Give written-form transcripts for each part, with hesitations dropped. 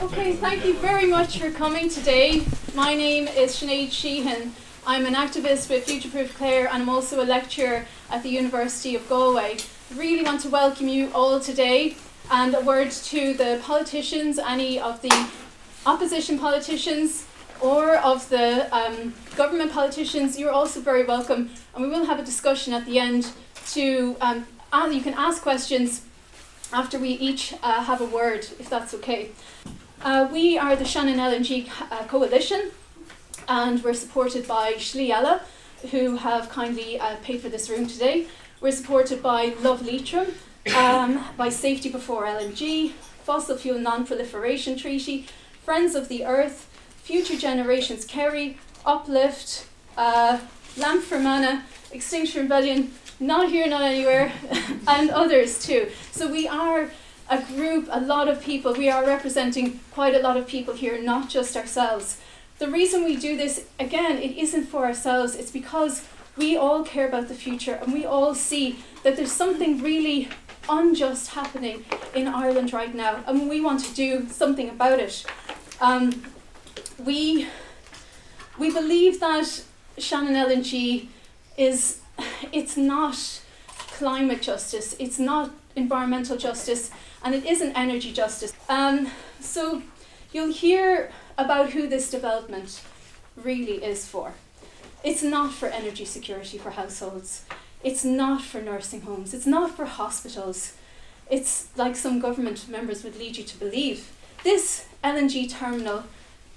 Okay, thank you very much for coming today. My name is Sinead Sheehan. I'm an activist with Future Proof Clare and I'm also a lecturer at the University of Galway. I really want to welcome you all today, and a word to the politicians, any of the opposition politicians or of the government politicians. You're also very welcome, and we will have a discussion at the end to you can ask questions after we each have a word, if that's okay. We are the Shannon LNG Coalition, and we're supported by Shliala, who have kindly paid for this room today. We're supported by Love Leitrim, by Safety Before LNG, Fossil Fuel Non-Proliferation Treaty, Friends of the Earth, Future Generations Kerry, Uplift, Lamp for Mana, Extinction Rebellion, Not Here, Not Anywhere, and others too. So we are a group, a lot of people. We are representing quite a lot of people here, not just ourselves. The reason we do this, again, it isn't for ourselves. It's because we all care about the future, and we all see that there's something really unjust happening in Ireland right now, and we want to do something about it. We believe that Shannon LNG it's not climate justice, it's not environmental justice, and it isn't energy justice. So you'll hear about who this development really is for. It's not for energy security for households. It's not for nursing homes. It's not for hospitals. It's like some government members would lead you to believe. This LNG terminal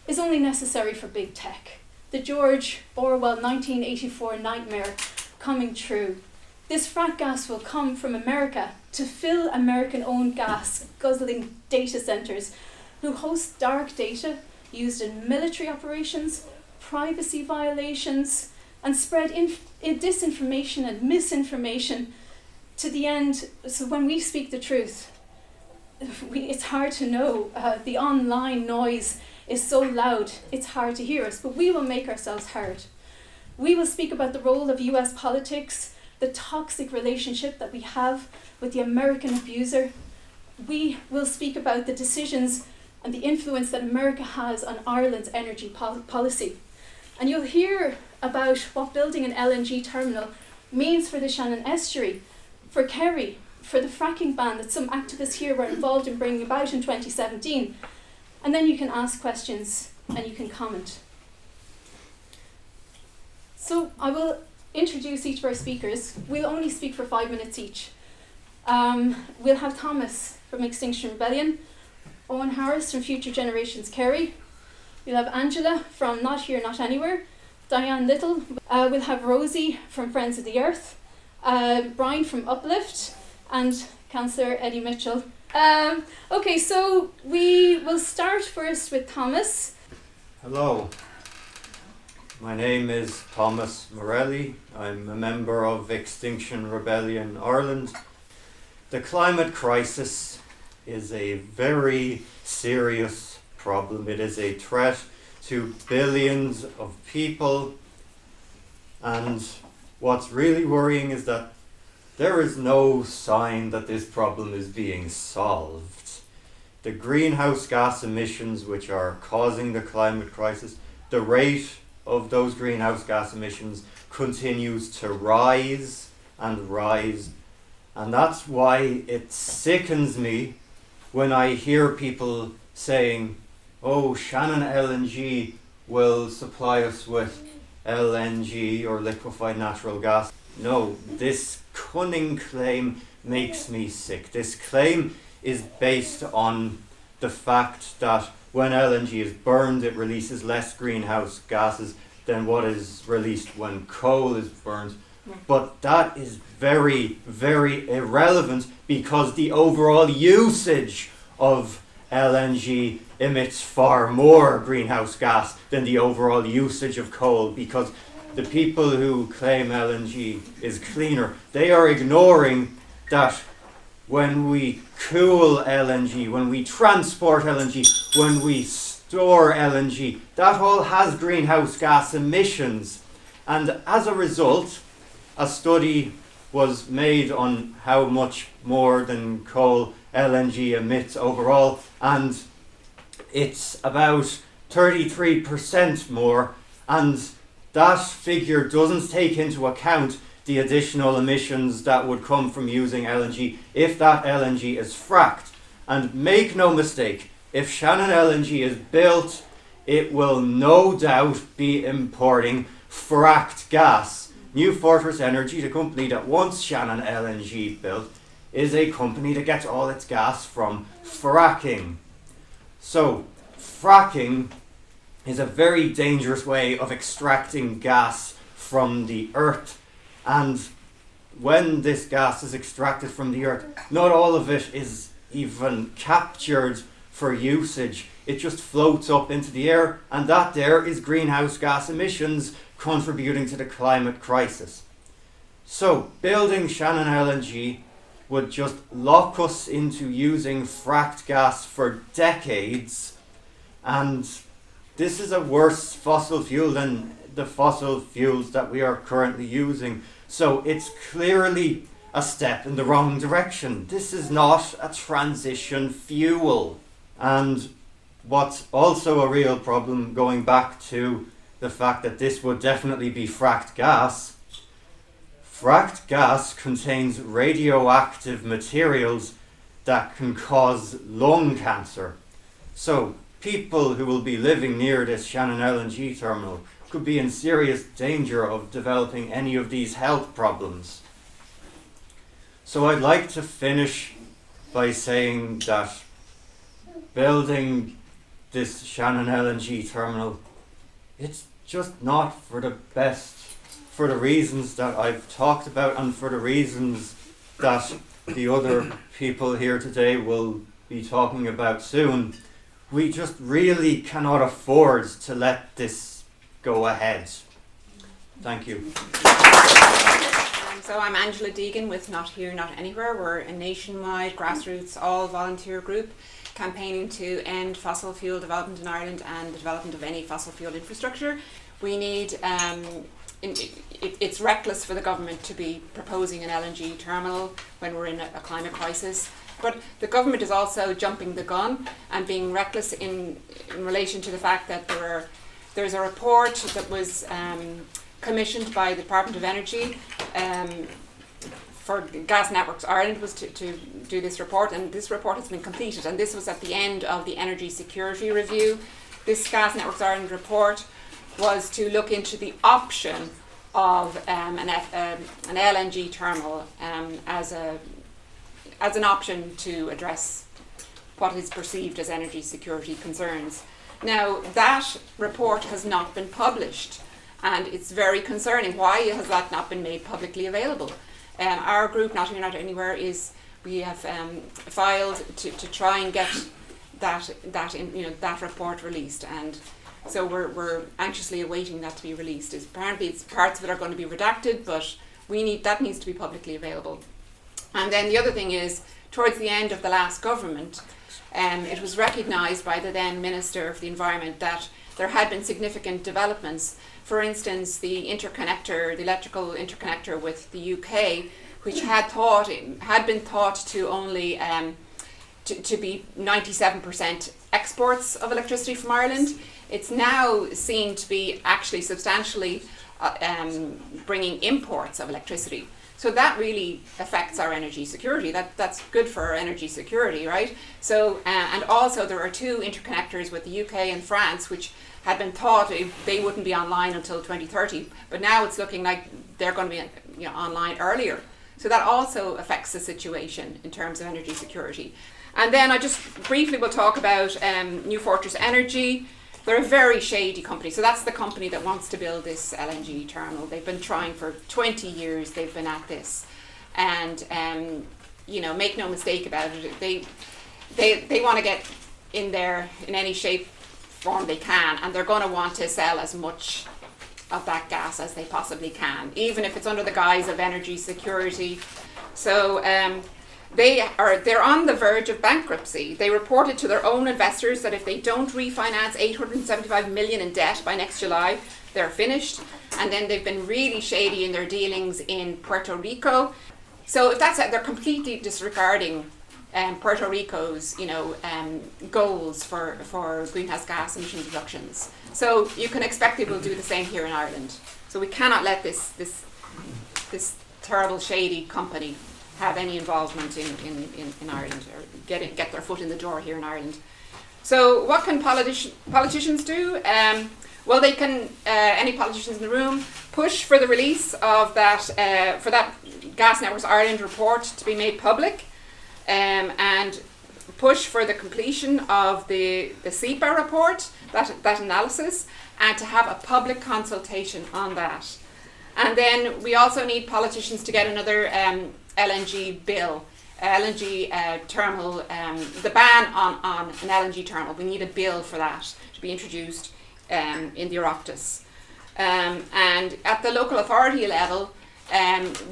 is only necessary for big tech. The George Orwell 1984 nightmare coming true. This frack gas will come from America to fill American-owned gas-guzzling data centres who host dark data used in military operations, privacy violations, and spread disinformation and misinformation to the end. So when we speak the truth, it's hard to know. The online noise is so loud, it's hard to hear us, but we will make ourselves heard. We will speak about the role of US politics, the toxic relationship that we have with the American abuser. We will speak about the decisions and the influence that America has on Ireland's energy policy. And you'll hear about what building an LNG terminal means for the Shannon Estuary, for Kerry, for the fracking ban that some activists here were involved in bringing about in 2017. And then you can ask questions and you can comment. So I will introduce each of our speakers. We'll only speak for 5 minutes each. We'll have Thomas from Extinction Rebellion, Owen Harris from Future Generations Kerry. We'll have Angela from Not Here, Not Anywhere, Diane Little. We'll have Rosie from Friends of the Earth, Brian from Uplift, and Councillor Eddie Mitchell. Okay, so we will start first with Thomas. Hello, my name is Thomas Morelli. I'm a member of Extinction Rebellion Ireland. The climate crisis is a very serious problem. It is a threat to billions of people, and what's really worrying is that there is no sign that this problem is being solved. The greenhouse gas emissions which are causing the climate crisis, the rate of those greenhouse gas emissions continues to rise and rise. And that's why it sickens me when I hear people saying, oh, Shannon LNG will supply us with LNG or liquefied natural gas. No, this cunning claim makes me sick. This claim is based on the fact that when LNG is burned, it releases less greenhouse gases than what is released when coal is burned. But that is very, very irrelevant because the overall usage of LNG emits far more greenhouse gas than the overall usage of coal, because the people who claim LNG is cleaner, they are ignoring that when we cool LNG, when we transport LNG, when we store LNG, that all has greenhouse gas emissions. And as a result, a study was made on how much more than coal LNG emits overall, and it's about 33% more, and that figure doesn't take into account the additional emissions that would come from using LNG if that LNG is fracked. And make no mistake, if Shannon LNG is built, it will no doubt be importing fracked gas. New Fortress Energy, the company that wants Shannon LNG built, is a company that gets all its gas from fracking. So, fracking is a very dangerous way of extracting gas from the earth. And when this gas is extracted from the earth, not all of it is even captured for usage. It just floats up into the air, and that there is greenhouse gas emissions contributing to the climate crisis. So, building Shannon LNG would just lock us into using fracked gas for decades, and this is a worse fossil fuel than the fossil fuels that we are currently using. So it's clearly a step in the wrong direction. This is not a transition fuel. And what's also a real problem, going back to the fact that this would definitely be fracked gas contains radioactive materials that can cause lung cancer. So people who will be living near this Shannon LNG terminal could be in serious danger of developing any of these health problems. So I'd like to finish by saying that building this Shannon LNG terminal, it's just not for the best, for the reasons that I've talked about and for the reasons that the other people here today will be talking about soon. We just really cannot afford to let this go ahead. Thank you. So I'm Angela Deegan with Not Here, Not Anywhere. We're a nationwide grassroots, all volunteer group campaigning to end fossil fuel development in Ireland and the development of any fossil fuel infrastructure. We need, it's reckless for the government to be proposing an LNG terminal when we're in a climate crisis. But the government is also jumping the gun and being reckless in relation to the fact that there's a report that was commissioned by the Department of Energy for Gas Networks Ireland was to do this report, and this report has been completed, and this was at the end of the energy security review. This Gas Networks Ireland report was to look into the option of an LNG terminal as an option to address what is perceived as energy security concerns. Now, that report has not been published, and it's very concerning. Why has that not been made publicly available? Our group, Not Here, Not Anywhere, we have filed to try and get that report released, and so we're anxiously awaiting that to be released. Apparently, parts of it are going to be redacted, but that needs to be publicly available. And then the other thing is, towards the end of the last government, it was recognised by the then Minister of the Environment that there had been significant developments. For instance, the electrical interconnector with the UK, which had been thought to only to be 97% exports of electricity from Ireland. It's now seen to be actually substantially bringing imports of electricity. So that really affects our energy security. That's good for our energy security, right? So, and also there are two interconnectors with the UK and France, which had been thought they wouldn't be online until 2030, but now it's looking like they're going to be online earlier. So that also affects the situation in terms of energy security. And then I just briefly will talk about New Fortress Energy. They're a very shady company. So that's the company that wants to build this LNG terminal. They've been trying for 20 years. They've been at this. And, make no mistake about it. They want to get in there in any shape, form they can. And they're going to want to sell as much of that gas as they possibly can, even if it's under the guise of energy security. So they're on the verge of bankruptcy. They reported to their own investors that if they don't refinance 875 million in debt by next July, they're finished. And then they've been really shady in their dealings in Puerto Rico. So if that's it, they're completely disregarding Puerto Rico's, goals for greenhouse gas emissions reductions. So you can expect people to do the same here in Ireland. So we cannot let this terrible shady company have any involvement in Ireland, or get their foot in the door here in Ireland. So what can politicians do? Well, they can, any politicians in the room, push for the release of for that Gas Networks Ireland report to be made public, and push for the completion of the SEPA report, that analysis, and to have a public consultation on that. And then we also need politicians to get another LNG bill, LNG terminal, the ban on an LNG terminal. We need a bill for that to be introduced in the Oireachtas. And at the local authority level,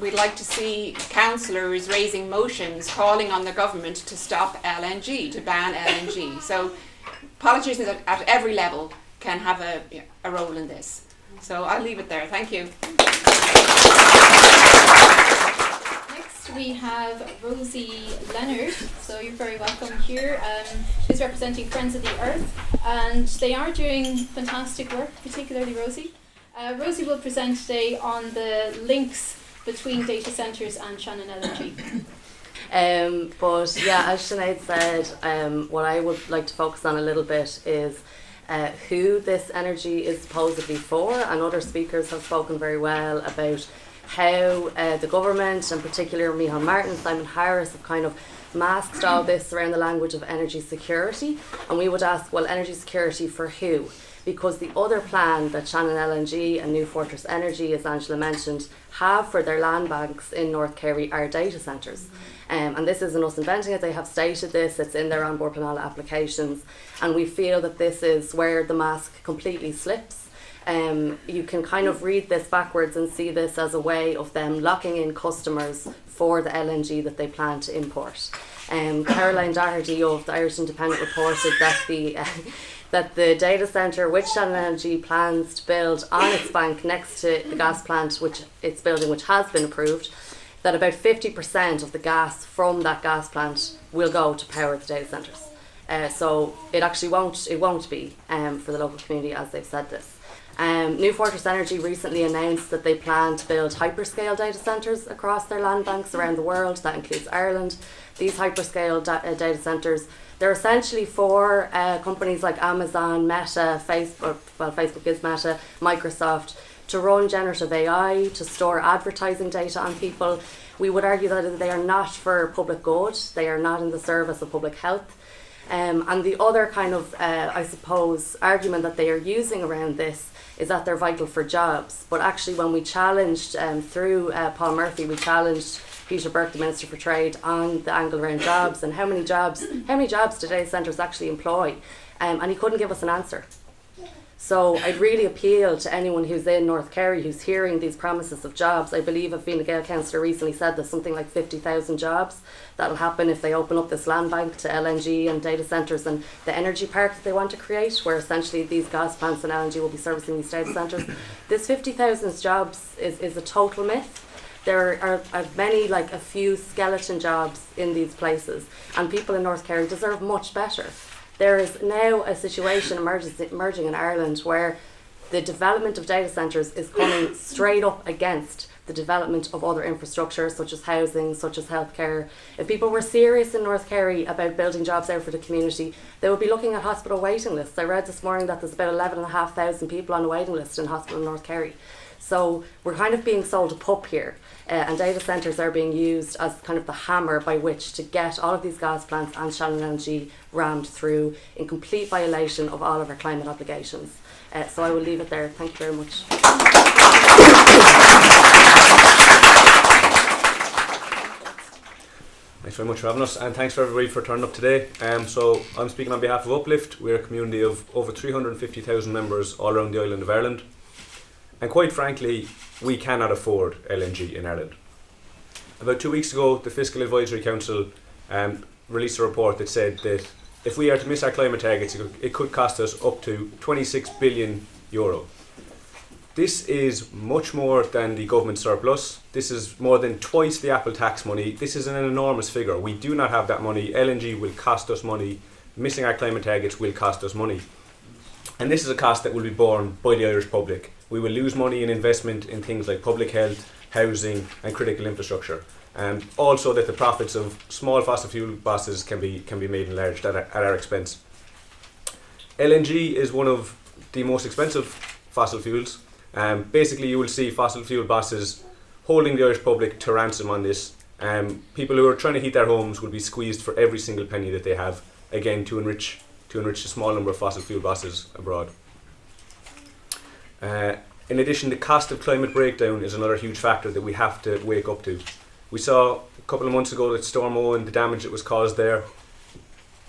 we'd like to see councillors raising motions calling on the government to stop LNG, to ban LNG. So politicians at every level can have a role in this. So I'll leave it there. Thank you. Next we have Rosie Leonard, so you're very welcome here. She's representing Friends of the Earth, and they are doing fantastic work, particularly Rosie. Rosie will present today on the links between data centres and Shannon LNG. But yeah, as Sinead said, what I would like to focus on a little bit is who this energy is supposedly for, and other speakers have spoken very well about how the government, and particularly Micheál Martin, Simon Harris, have kind of masked all this around the language of energy security. And we would ask, well, energy security for who? Because the other plan that Shannon LNG and New Fortress Energy, as Angela mentioned, have for their land banks in North Kerry are data centres. And this isn't us inventing it, they have stated this, it's in their on-board Planala applications, and we feel that this is where the mask completely slips. You can kind of read this backwards and see this as a way of them locking in customers for the LNG that they plan to import. Caroline Doherty of the Irish Independent reported that the data centre which Shannon LNG plans to build on its bank next to the gas plant which it's building, which has been approved, that about 50% of the gas from that gas plant will go to power the data centres. So it actually won't be for the local community, as they've said this. New Fortress Energy recently announced that they plan to build hyperscale data centres across their land banks around the world. That includes Ireland. These hyperscale data centres, they're essentially for companies like Amazon, Meta, Facebook, well, Facebook is Meta, Microsoft, to run generative AI, to store advertising data on people. We would argue that they are not for public good, they are not in the service of public health. And the other kind of, I suppose, argument that they are using around this is that they're vital for jobs. But actually when we challenged, through Paul Murphy, we challenged Peter Burke, the Minister for Trade, on the angle around jobs and how many jobs do data centres actually employ, and he couldn't give us an answer. So I'd really appeal to anyone who's in North Kerry who's hearing these promises of jobs. I believe a Fine Gael councillor recently said there's something like 50,000 jobs that'll happen if they open up this land bank to LNG and data centres and the energy park that they want to create, where essentially these gas plants and LNG will be servicing these data centres. This 50,000 jobs is a total myth. There are many, like a few skeleton jobs in these places, and people in North Kerry deserve much better. There is now a situation emerging in Ireland where the development of data centres is coming straight up against the development of other infrastructure, such as housing, such as healthcare. If people were serious in North Kerry about building jobs out for the community, they would be looking at hospital waiting lists. I read this morning that there's about 11,500 people on a waiting list in hospital in North Kerry. So we're kind of being sold a pup here, and data centres are being used as kind of the hammer by which to get all of these gas plants and Shannon LNG rammed through in complete violation of all of our climate obligations. So I will leave it there. Thank you very much. Thanks very much for having us, and thanks for everybody for turning up today. So I'm speaking on behalf of Uplift. We're a community of over 350,000 members all around the island of Ireland. And quite frankly, we cannot afford LNG in Ireland. About 2 weeks ago, the Fiscal Advisory Council released a report that said that if we are to miss our climate targets, it could cost us up to €26 billion. This is much more than the government surplus. This is more than twice the Apple tax money. This is an enormous figure. We do not have that money. LNG will cost us money. Missing our climate targets will cost us money. And this is a cost that will be borne by the Irish public. We will lose money in investment in things like public health, housing and critical infrastructure. Also that the profits of small fossil fuel bosses can be made enlarged at our expense. LNG is one of the most expensive fossil fuels. Basically, you will see fossil fuel bosses holding the Irish public to ransom on this. People who are trying to heat their homes will be squeezed for every single penny that they have, again to enrich a small number of fossil fuel bosses abroad. In addition, the cost of climate breakdown is another huge factor that we have to wake up to. We saw a couple of months ago that Storm Owen, the damage that was caused there.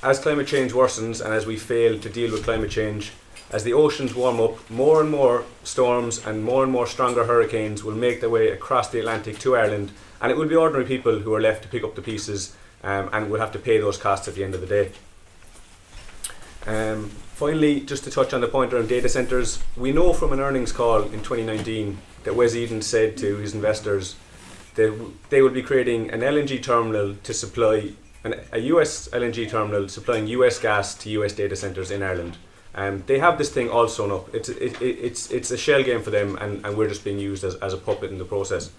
As climate change worsens and as we fail to deal with climate change, as the oceans warm up, more and more storms and more stronger hurricanes will make their way across the Atlantic to Ireland, and it will be ordinary people who are left to pick up the pieces and will have to pay those costs at the end of the day. Finally, just to touch on the point around data centres, we know from an earnings call in 2019 that Wes Eden said to his investors that they would be creating an LNG terminal to supply, a US LNG terminal supplying US gas to US data centres in Ireland. They have this thing all sewn up. It's a shell game for them, and we're just being used as a puppet in the process.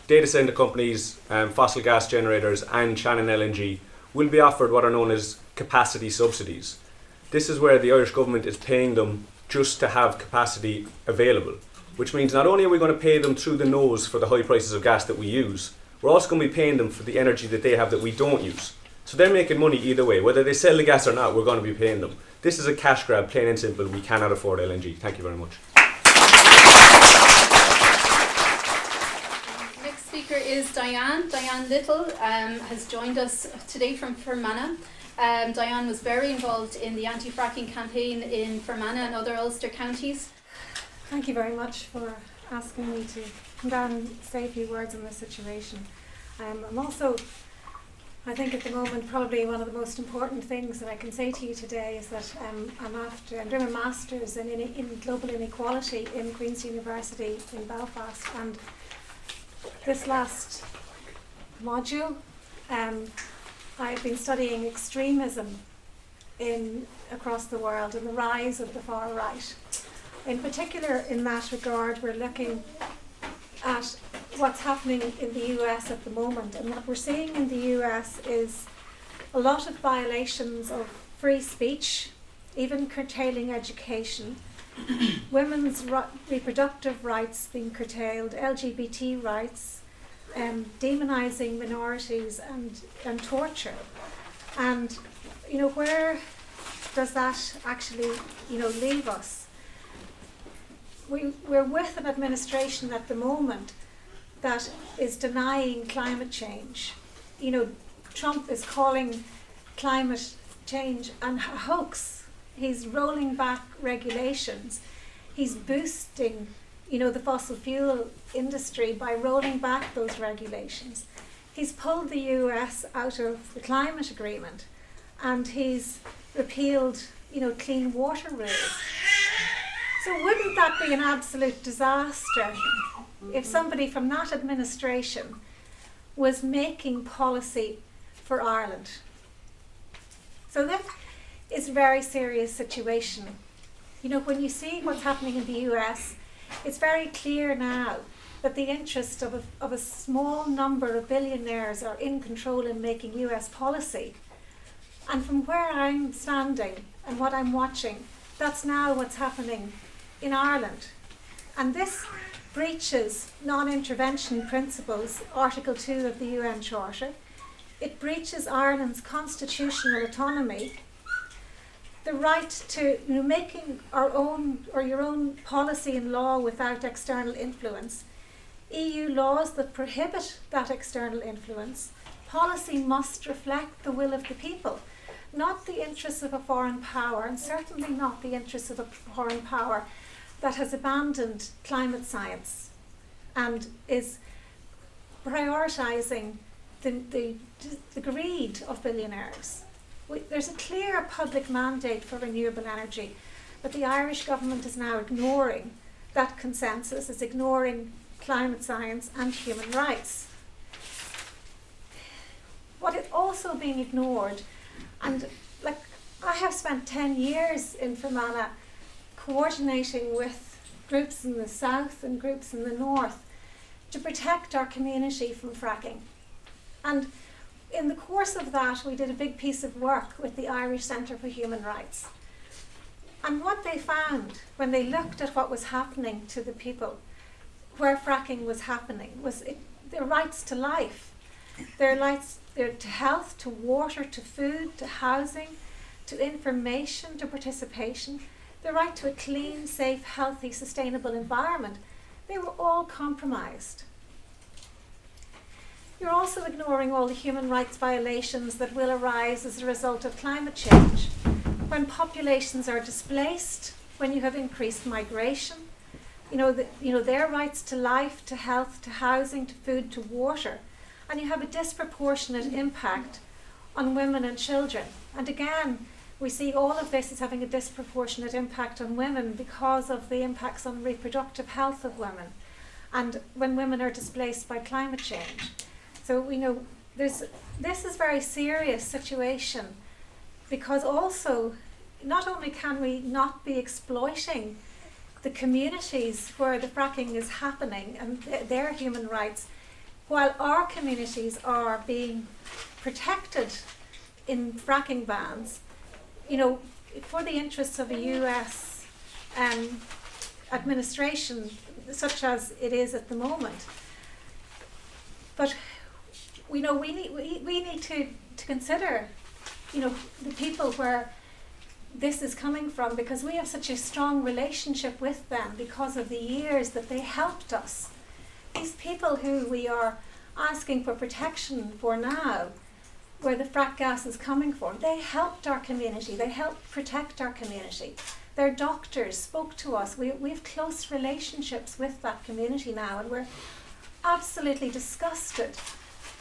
Data centre companies, fossil gas generators and Shannon LNG will be offered what are known as capacity subsidies. This is where the Irish government is paying them just to have capacity available, which means not only are we going to pay them through the nose for the high prices of gas that we use, we're also going to be paying them for the energy that they have that we don't use. So they're making money either way. Whether they sell the gas or not, we're going to be paying them. This is a cash grab, plain and simple. We cannot afford LNG. Thank you very much. Next speaker is Diane. Diane Little has joined us today from Fermanagh. Diane was very involved in the anti-fracking campaign in Fermanagh and other Ulster counties. Thank you very much for asking me to come down and say a few words on this situation. I'm also, I think at the moment, probably one of the most important things that I can say to you today is that I'm doing a Masters in Global Inequality in Queen's University in Belfast, and this last module I've been studying extremism across the world and the rise of the far right. In particular, in that regard, we're looking at what's happening in the US at the moment, and what we're seeing in the US is a lot of violations of free speech, even curtailing education, women's reproductive rights being curtailed, LGBT rights, demonising minorities and torture. And where does that actually leave us? We're with an administration at the moment that is denying climate change. Trump is calling climate change a hoax. He's rolling back regulations. He's boosting, the fossil fuel industry by rolling back those regulations. He's pulled the US out of the climate agreement, and he's repealed, clean water rules. So wouldn't that be an absolute disaster if somebody from that administration was making policy for Ireland? So that is a very serious situation. When you see what's happening in the US, it's very clear now that the interest of a small number of billionaires are in control in making US policy. And from where I'm standing and what I'm watching, that's now what's happening in Ireland. And this breaches non-intervention principles, Article 2 of the UN Charter. It breaches Ireland's constitutional autonomy, the right to making our own or your own policy and law without external influence. EU laws that prohibit that external influence. Policy must reflect the will of the people, not the interests of a foreign power, and certainly not the interests of a foreign power that has abandoned climate science and is prioritising the greed of billionaires. There's a clear public mandate for renewable energy, but the Irish government is now ignoring that consensus, is ignoring climate science and human rights. What is also being ignored, and like I have spent 10 years in Fermanagh coordinating with groups in the south and groups in the north to protect our community from fracking. And in the course of that, we did a big piece of work with the Irish Centre for Human Rights. And what they found when they looked at what was happening to the people where fracking was happening was their rights to life, their rights to health, to water, to food, to housing, to information, to participation, the right to a clean, safe, healthy, sustainable environment. They were all compromised. You're also ignoring all the human rights violations that will arise as a result of climate change. When populations are displaced, when you have increased migration, their rights to life, to health, to housing, to food, to water, and you have a disproportionate impact on women and children. And again, we see all of this as having a disproportionate impact on women because of the impacts on reproductive health of women, and when women are displaced by climate change. So we know this is a very serious situation, because also not only can we not be exploiting the communities where the fracking is happening and their human rights, while our communities are being protected in fracking bans, for the interests of a US administration such as it is at the moment. But we need to consider the people where this is coming from, because we have such a strong relationship with them because of the years that they helped us. These people who we are asking for protection for now, where the frack gas is coming from, they helped our community, they helped protect our community. Their doctors spoke to us. We have close relationships with that community now, and we're absolutely disgusted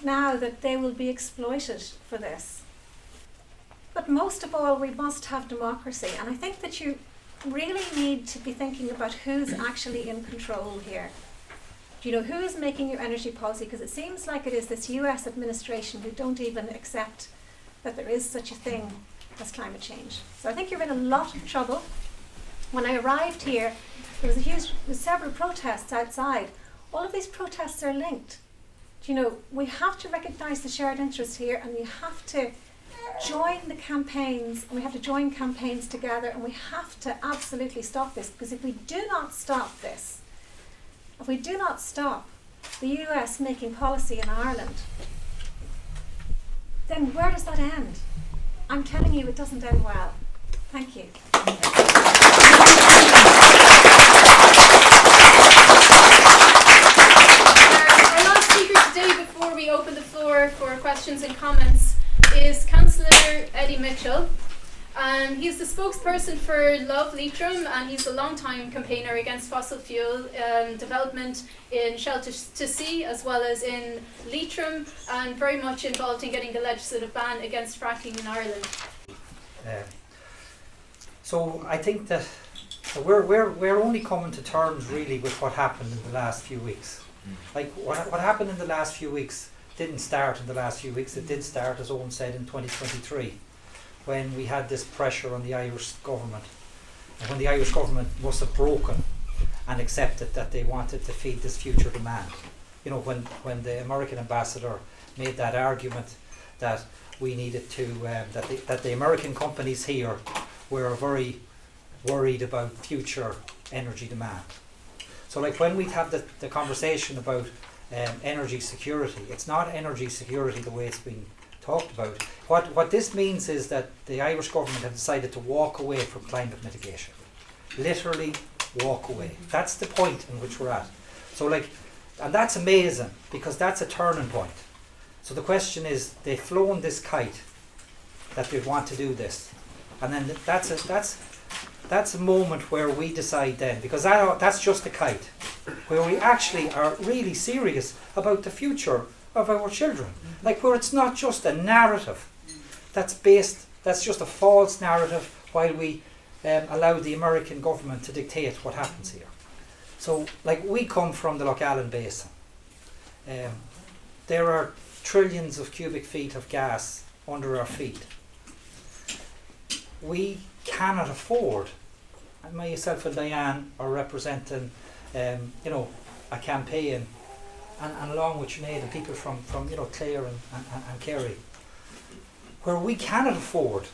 now that they will be exploited for this. But most of all, we must have democracy, and I think that you really need to be thinking about who's actually in control here. Who is making your energy policy? Because it seems like it is this US administration who don't even accept that there is such a thing as climate change. So I think you're in a lot of trouble. When I arrived here, there was several protests outside. All of these protests are linked. We have to recognise the shared interest here, and we have to join the campaigns, and we have to join campaigns together, and we have to absolutely stop this, because if we do not stop this, if we do not stop the US making policy in Ireland, then where does that end? I'm telling you, it doesn't end well. Thank you. Our last speaker today, before we open the floor for questions and comments, is Councillor Eddie Mitchell. He's the spokesperson for Love Leitrim, and he's a long-time campaigner against fossil fuel development in Shelter to Sea as well as in Leitrim, and very much involved in getting the legislative ban against fracking in Ireland. So I think that we're only coming to terms really with what happened in the last few weeks. Like what happened in the last few weeks didn't start in the last few weeks. It did start, as Owen said, in 2023, when we had this pressure on the Irish government, and when the Irish government must have broken and accepted that they wanted to feed this future demand. When the American ambassador made that argument that we needed to that the American companies here were very worried about future energy demand. So like when we have the conversation about energy security, it's not energy security the way it's been talked about. What this means is that the Irish government have decided to walk away from climate mitigation. Literally walk away. That's the point in which we're at. So and that's amazing, because that's a turning point. So the question is, they've flown this kite that they want to do this, and then that's a moment where we decide then, because that's just a kite, where we actually are really serious about the future of our children. Where it's not just a narrative that's just a false narrative while we allow the American government to dictate what happens here. So, like, we come from the Loch Allen Basin. There are trillions of cubic feet of gas under our feet. We cannot afford, and myself and Diane are representing, a campaign, and along with Sinead and people from Clare and Kerry, where we cannot afford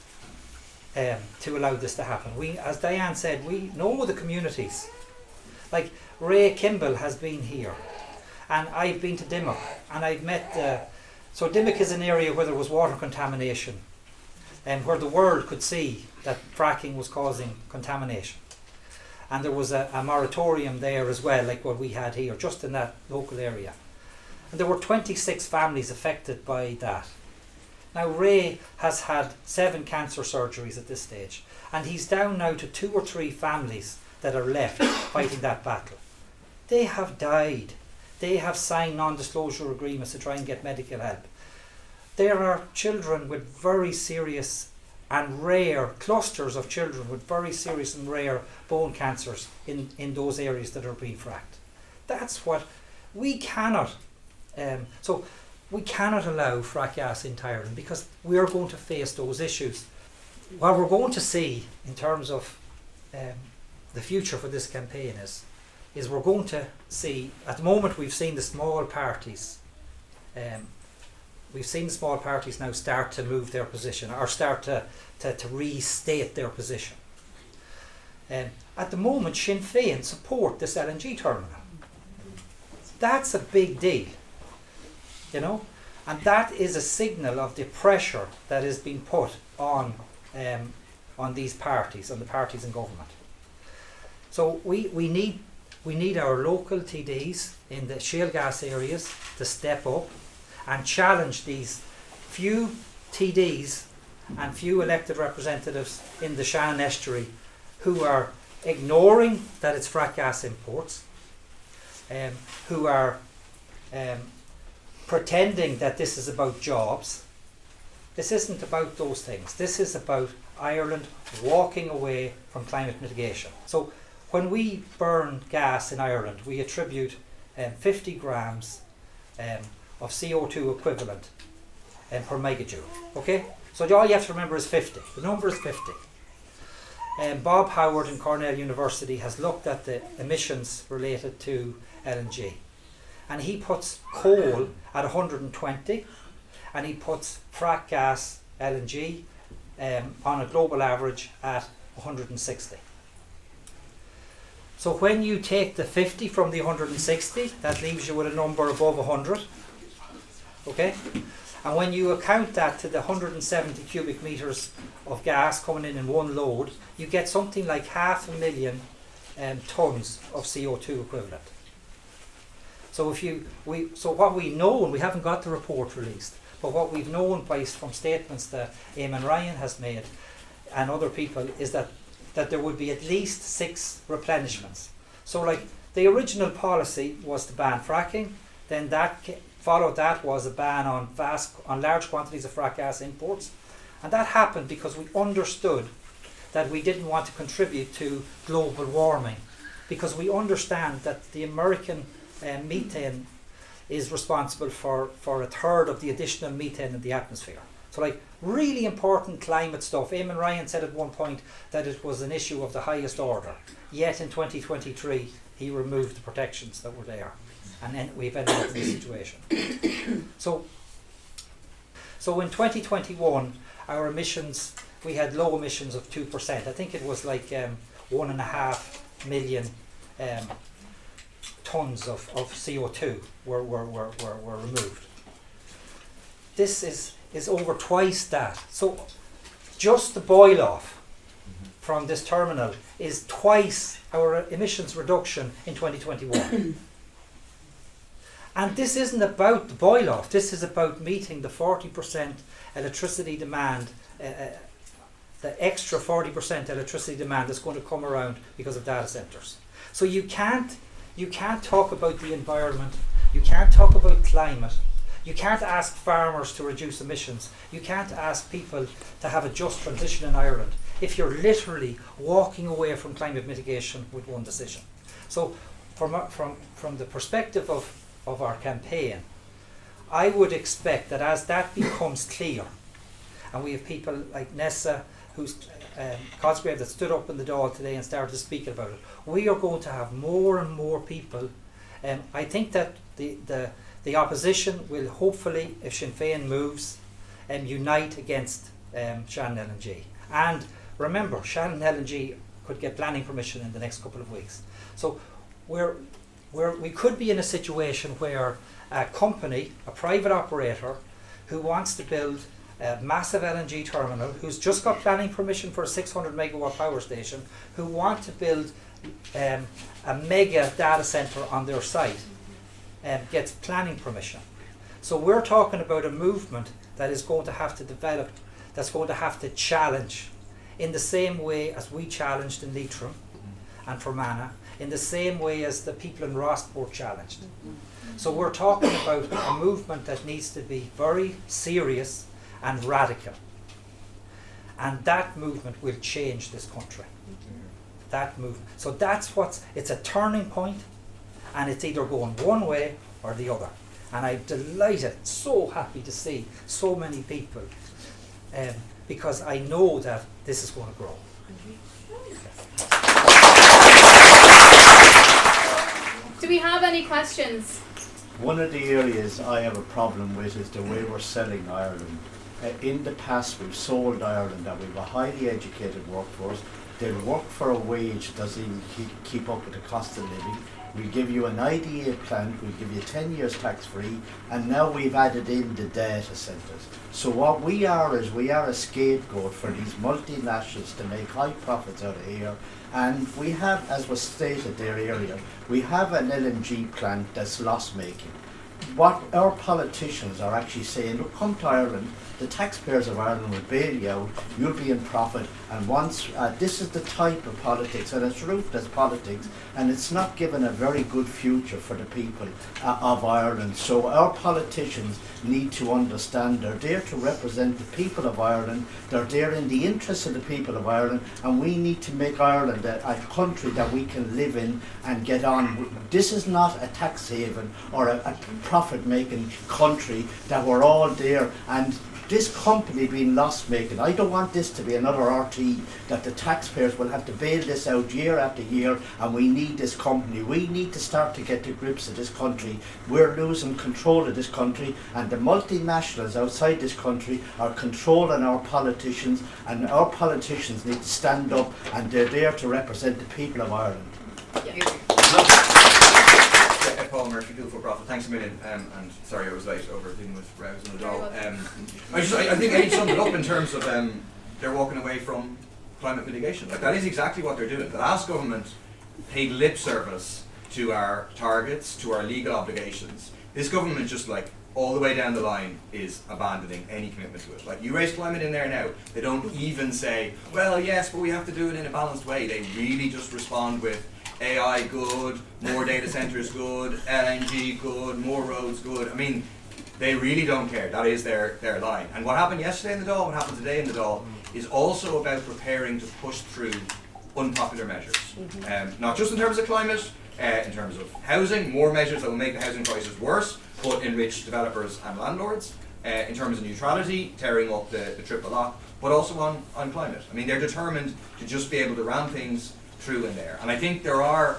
to allow this to happen. We, as Diane said, we know the communities. Like Ray Kimball has been here, and I've been to Dimmock, and I've met. So Dimmock is an area where there was water contamination, and where the world could see that fracking was causing contamination. And there was a moratorium there as well, like what we had here, just in that local area. And there were 26 families affected by that. Now Ray has had 7 cancer surgeries at this stage, and he's down now to 2 or 3 families that are left fighting that battle. They have died. They have signed non-disclosure agreements to try and get medical help. There are children with very serious and rare clusters of children with very serious and rare bone cancers in those areas that are being fracked. That's what we cannot. So we cannot allow frack gas into Ireland, because we are going to face those issues. What we're going to see in terms of the future for this campaign is we're going to see, at the moment we've seen the small parties, now start to move their position, or start to restate their position. At the moment, Sinn Féin support this LNG terminal. That's a big deal, and that is a signal of the pressure that is being put on these parties, on the parties in government. So we need our local TDs in the shale gas areas to step up and challenge these few TDs and few elected representatives in the Shannon estuary who are ignoring that it's frack gas imports, who are pretending that this is about jobs. This isn't about those things. This is about Ireland walking away from climate mitigation. So when we burn gas in Ireland, we attribute 50 grams of CO2 equivalent per megajoule. Okay? So all you have to remember is 50. The number is 50. Bob Howard in Cornell University has looked at the emissions related to LNG. And he puts coal at 120, and he puts frack gas LNG on a global average at 160. So when you take the 50 from the 160, that leaves you with a number above 100. Okay? And when you account that to the 170 cubic metres of gas coming in one load, you get something like 500,000 tonnes of CO2 equivalent. So what we know, and we haven't got the report released, but what we've known from statements that Eamon Ryan has made and other people is that there would be at least 6 replenishments. So like the original policy was to ban fracking, then followed that was a ban on large quantities of frack gas imports, and that happened because we understood that we didn't want to contribute to global warming, because we understand that the American methane is responsible for a third of the additional methane in the atmosphere. So like really important climate stuff. Eamon Ryan said at one point that it was an issue of the highest order, yet in 2023 he removed the protections that were there, and then we've ended up in this situation. So in 2021 our emissions, we had low emissions of 2%. I think it was like 1.5 million tons of CO2 were removed. This is over twice that. So just the boil off from this terminal is twice our emissions reduction in 2021. And this isn't about the boil off, this is about meeting the 40% electricity demand, the extra 40% electricity demand that's going to come around because of data centres. So you can't talk about the environment, you can't talk about climate, you can't ask farmers to reduce emissions, you can't ask people to have a just transition in Ireland if you're literally walking away from climate mitigation with one decision. So from the perspective of our campaign, I would expect that as that becomes clear, and we have people like Nessa, who's Cosgrave, that stood up in the Dáil today and started to speak about it, we are going to have more and more people. I think that the opposition will hopefully, if Sinn Féin moves, unite against Shannon LNG. And remember, Shannon LNG could get planning permission in the next couple of weeks. So we could be in a situation where a company, a private operator, who wants to build a massive LNG terminal, who's just got planning permission for a 600 megawatt power station, who want to build a mega data center on their site, gets planning permission. So we're talking about a movement that is going to have to develop, that's going to have to challenge in the same way as we challenged in Leitrim and Fermanagh, in the same way as the people in Rossport challenged. So we're talking about a movement that needs to be very serious and radical. And that movement will change this country. That movement. So that's it's a turning point, and it's either going one way or the other. And I'm delighted, so happy to see so many people, because I know that this is going to grow. Do we have any questions? One of the areas I have a problem with is the way we're selling Ireland. In the past, we've sold Ireland that we have a highly educated workforce. They work for a wage that doesn't even keep up with the cost of living. We give you an IDA plant, we give you 10 years tax free, and now we've added in the data centres. So what we are is we are a scapegoat for these multinationals to make high profits out of here. And we have, as was stated there earlier, we have an LNG plant that's loss making. What our politicians are actually saying, look, come to Ireland, the taxpayers of Ireland will bail you out, you'll be in profit, and once, this is the type of politics, and it's ruthless politics, and it's not given a very good future for the people of Ireland. So our politicians need to understand they're there to represent the people of Ireland, they're there in the interests of the people of Ireland, and we need to make Ireland a country that we can live in and get on. This is not a tax haven or a profit-making country that we're all there, and this company being loss-making, I don't want this to be another RT that the taxpayers will have to bail this out year after year, and we need this company. We need to start to get to grips of this country. We're losing control of this country, and the multinationals outside this country are controlling our politicians, and our politicians need to stand up, and they're there to represent the people of Ireland. Paul Murphy, Dual for Profit. Thanks a million, and sorry I was late over dealing with Rouse and the Dáil. I think Aid summed it up in terms of they're walking away from climate mitigation. Like, that is exactly what they're doing. The last government paid lip service to our targets, to our legal obligations. This government just all the way down the line is abandoning any commitment to it. Like, you raise climate in there now, they don't even say, well yes, but we have to do it in a balanced way. They really just respond with AI good, more data centres good, LNG good, more roads good. I mean, they really don't care. That is their line. And what happened yesterday in the Dáil, what happened today in the Dáil, is also about preparing to push through unpopular measures. Not just in terms of climate, in terms of housing, more measures that will make the housing crisis worse, but enrich developers and landlords. In terms of neutrality, tearing up the triple lock, but also on climate. I mean, they're determined to just be able to ram things through in there. And I think there are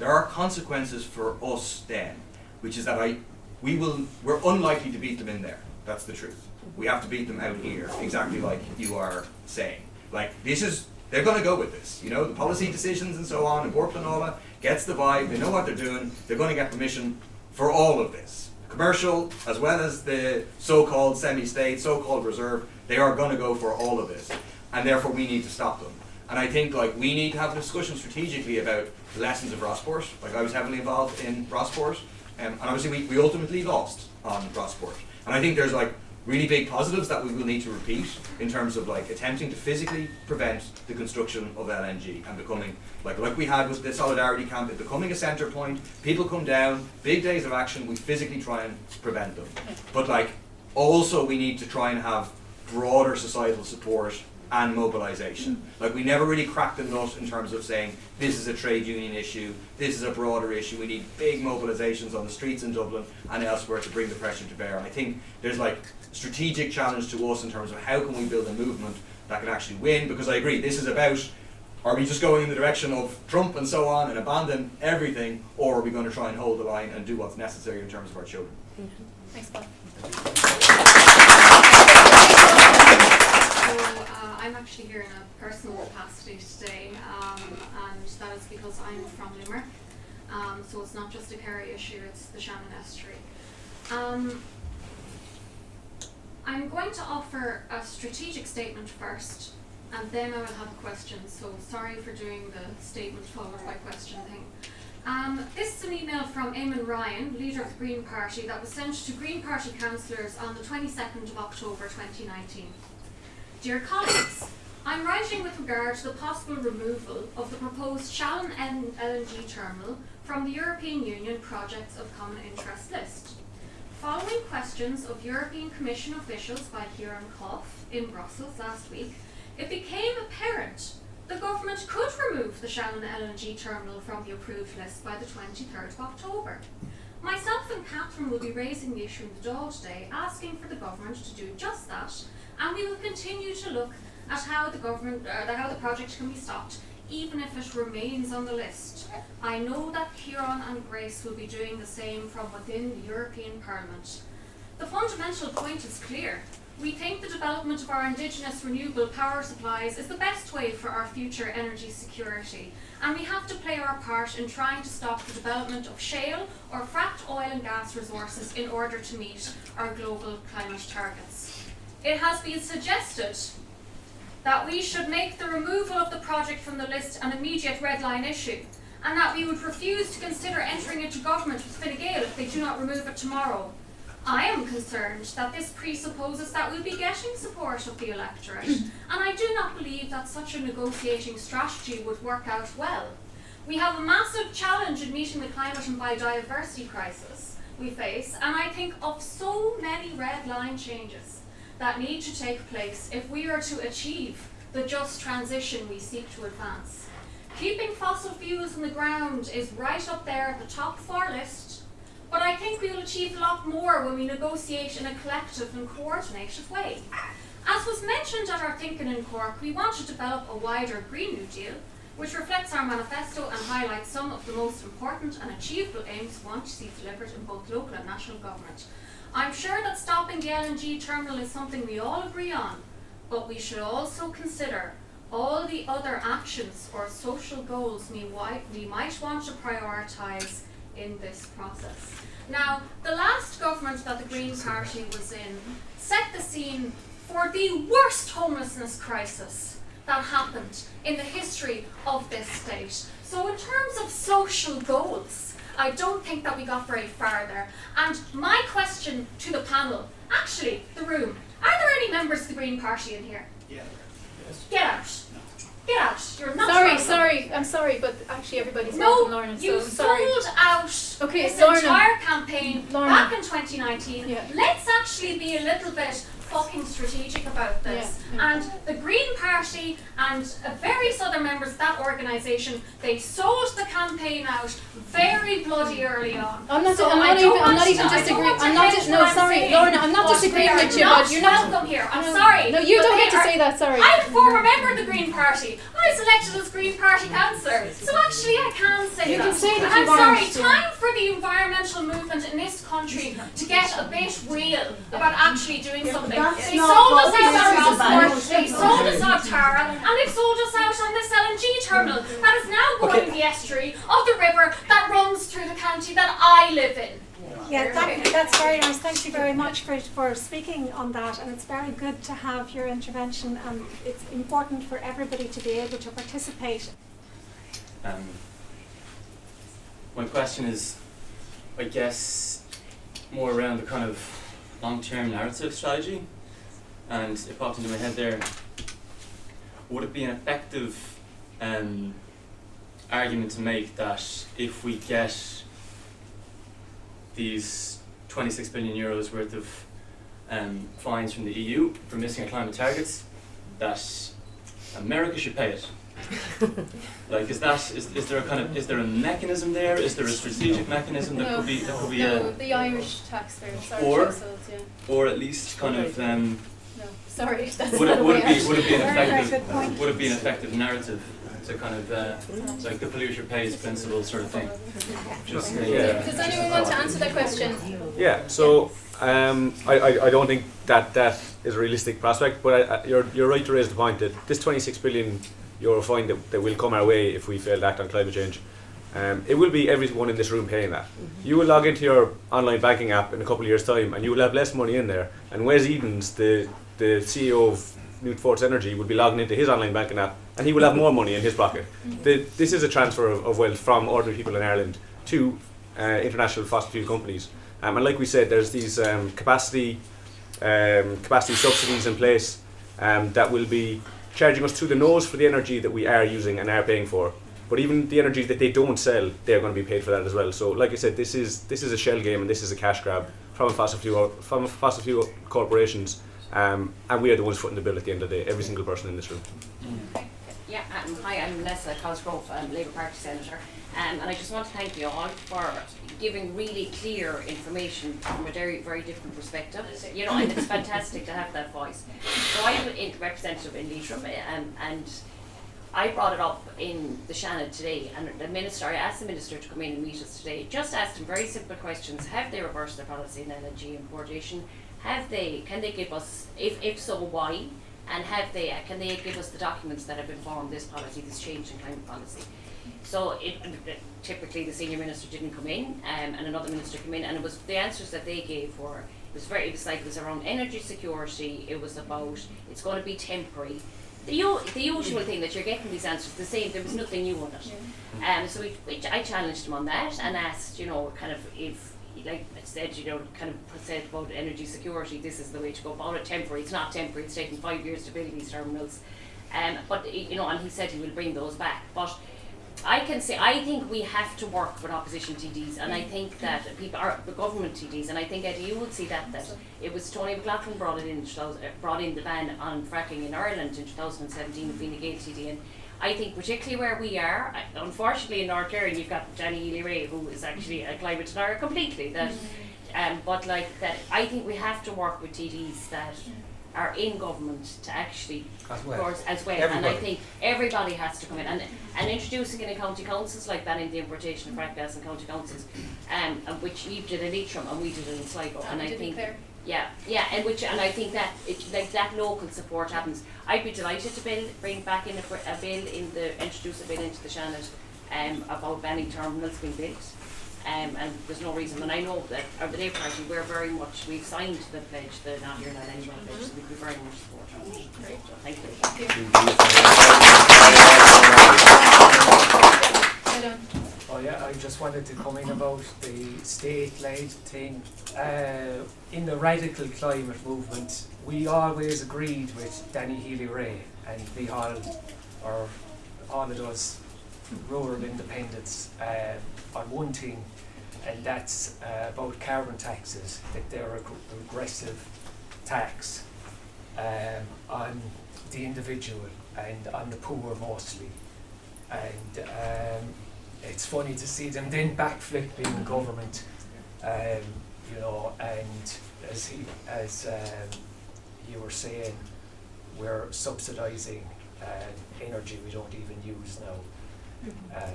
consequences for us then, which is that we're unlikely to beat them in there. That's the truth. We have to beat them out here, exactly like you are saying. Like, they're going to go with this. You know, the policy decisions and so on, and Bord Pleanála gets the vibe, they know what they're doing, they're going to get permission for all of this. Commercial, as well as the so-called semi-state, so-called reserve, they are going to go for all of this. And therefore we need to stop them. And I think we need to have a discussion strategically about the lessons of Rossport. I was heavily involved in Rossport, and obviously we ultimately lost on Rossport. And I think there's really big positives that we will need to repeat in terms of attempting to physically prevent the construction of LNG and becoming like we had with the Solidarity Camp, it becoming a centre point. People come down, big days of action. We physically try and prevent them, but also we need to try and have broader societal support and mobilisation. Like, we never really cracked the nut in terms of saying this is a trade union issue, this is a broader issue, we need big mobilisations on the streets in Dublin and elsewhere to bring the pressure to bear. And I think there's like a strategic challenge to us in terms of how can we build a movement that can actually win, because I agree, this is about, are we just going in the direction of Trump and so on and abandon everything, or are we going to try and hold the line and do what's necessary in terms of our children? Thanks, Bob. So I'm actually here in a personal capacity today, and that is because I'm from Limerick. So it's not just a Kerry issue, it's the Shannon Estuary. I'm going to offer a strategic statement first, and then I will have a question, so sorry for doing the statement followed by question thing. This is an email from Eamon Ryan, leader of the Green Party, that was sent to Green Party councillors on the 22nd of October 2019. Dear colleagues, I'm writing with regard to the possible removal of the proposed Shannon LNG terminal from the European Union Projects of Common Interest list. Following questions of European Commission officials by Kieran Koff in Brussels last week, it became apparent the government could remove the Shannon LNG terminal from the approved list by the 23rd of October. Myself and Catherine will be raising the issue in the Dáil today, asking for the government to do just that, and we will continue to look at how the project can be stopped, even if it remains on the list. I know that Kieran and Grace will be doing the same from within the European Parliament. The fundamental point is clear. We think the development of our indigenous renewable power supplies is the best way for our future energy security, and we have to play our part in trying to stop the development of shale or fracked oil and gas resources in order to meet our global climate targets. It has been suggested that we should make the removal of the project from the list an immediate red line issue, and that we would refuse to consider entering into government with Fine Gael if they do not remove it tomorrow. I am concerned that this presupposes that we'll be getting support of the electorate, and I do not believe that such a negotiating strategy would work out well. We have a massive challenge in meeting the climate and biodiversity crisis we face, and I think of so many red line changes that need to take place if we are to achieve the just transition we seek to advance. Keeping fossil fuels in the ground is right up there at the top of our list, but I think we will achieve a lot more when we negotiate in a collective and coordinated way. As was mentioned at our Thinking in Cork, we want to develop a wider Green New Deal, which reflects our manifesto and highlights some of the most important and achievable aims we want to see delivered in both local and national government. I'm sure that stopping the LNG terminal is something we all agree on, but we should also consider all the other actions or social goals we might want to prioritise in this process. Now, the last government that the Green Party was in set the scene for the worst homelessness crisis that happened in the history of this state. So in terms of social goals, I don't think that we got very far there. And my question to the panel, actually the room, are there any members of the Green Party in here? Yeah. Yes. Get out. Get out. You're not Sorry, I'm sorry, but actually everybody's welcome, Lorna, you so I'm sorry. sold out Okay, this Lorna. entire campaign Lorna. back in 2019. Yeah. Let's actually be a little bit fucking strategic about this. Yeah. And the Green Party and various other members of that organisation, they sold the campaign out very bloody early on. I'm not So even disagreeing. I'm not saying, Lorna, I'm not disagreeing with you, but you're not welcome here. I'm sorry. No, you but don't they get to are- say that, sorry. I'm a former member of the Green Party. I was elected as Green Party councillor, so actually I can say You that. can say that I'm you sorry, aren't, yeah. time for the environmental movement in this country to get a bit real about actually doing something. that's They not sold what us out this on is about. Rossport, they sold us out Tara, and they've sold us out on this LNG terminal that is now going in the estuary of the river that runs through the county that I live in. Yeah, that's very nice. Thank you very much for speaking on that, and it's very good to have your intervention, and it's important for everybody to be able to participate. My question is, I guess, more around the kind of long-term narrative strategy, and it popped into my head there. Would it be an effective argument to make that if we get these 26 billion euros worth of fines from the EU for missing our climate targets, that America should pay it. Like, is there a mechanism there? Is there a strategic mechanism that could be the Irish taxpayers, Irish or households, yeah. or at least kind of No, sorry, that's would not the way I it be an Very, very effective good point. would it be an effective narrative to kind of like the polluter pays principle sort of thing? Just Does anyone want to answer that question? Yeah, so I don't think that is a realistic prospect, but you're right to raise the point that this 26 billion euro fine that will come our way if we fail to act on climate change, it will be everyone in this room paying that. You will log into your online banking app in a couple of years' time and you will have less money in there, and Wes Edens, the CEO of Newt Forts Energy, will be logging into his online banking app and he will have more money in his pocket. This is a transfer of wealth from ordinary people in Ireland to international fossil fuel companies. And like we said, there's these capacity subsidies in place that will be charging us through the nose for the energy that we are using and are paying for. But even the energy that they don't sell, they're going to be paid for that as well. So, like I said, this is a shell game and this is a cash grab from fossil fuel corporations, and we are the ones footing the bill at the end of the day. Every single person in this room. Yeah, hi, I'm Leslie Cosgrove, Labour Party Senator, and I just want to thank you all for giving really clear information from a very, very different perspective. You know, and it's fantastic to have that voice. So I'm a representative in Leitrim, and I brought it up in the Shannon today, and I asked the Minister to come in and meet us today. Just asked him very simple questions. Have they reversed their policy in LNG importation? Can they give us, if so, why? And can they give us the documents that have informed this policy, this change in climate policy? So typically the senior minister didn't come in, and another minister came in, and it was the answers that they gave were it was around energy security. It was about it's going to be temporary. The usual thing that you're getting these answers the same. There was nothing new on it. So I challenged him on that and asked, you know, kind of if. Like I said, you know, kind of said about energy security, this is the way to go about it. Temporary, it's not temporary, it's taken 5 years to build these terminals. But, you know, and he said he will bring those back. But I think we have to work with opposition TDs, and I think that the government TDs, and I think, Eddie, you would see that it was Tony McLaughlin brought in the ban on fracking in Ireland in 2017 with Fine Gael TD. And I think particularly where we are, unfortunately in North Clare, you've got Danny Healy-Rae, who is actually a climate denier completely. But like that, I think we have to work with TDs that are in government to actually, as well. Of course, as well. Everybody. And I think everybody has to come in and introducing it in county councils, like banning the importation of fracked gas in county councils, which you did in Leitrim and we did it in Sligo. And I think. Yeah, and I think that that local support happens. I'd be delighted to bring back in introduce a bill into the Shannon about banning terminals being built. And there's no reason, and I know that the Labour Party, we've signed the pledge, the Not Here Not Anywhere pledge, so we'd be very much support on it. Great. So thank you. Oh yeah, I just wanted to comment about the state-led thing. In the radical climate movement, we always agreed with Danny Healy-Rae and all of those rural independents on one thing, and that's about carbon taxes, that they're a regressive tax on the individual and on the poor mostly. And it's funny to see them then backflipping in government, you know, and as you were saying, we're subsidising energy we don't even use now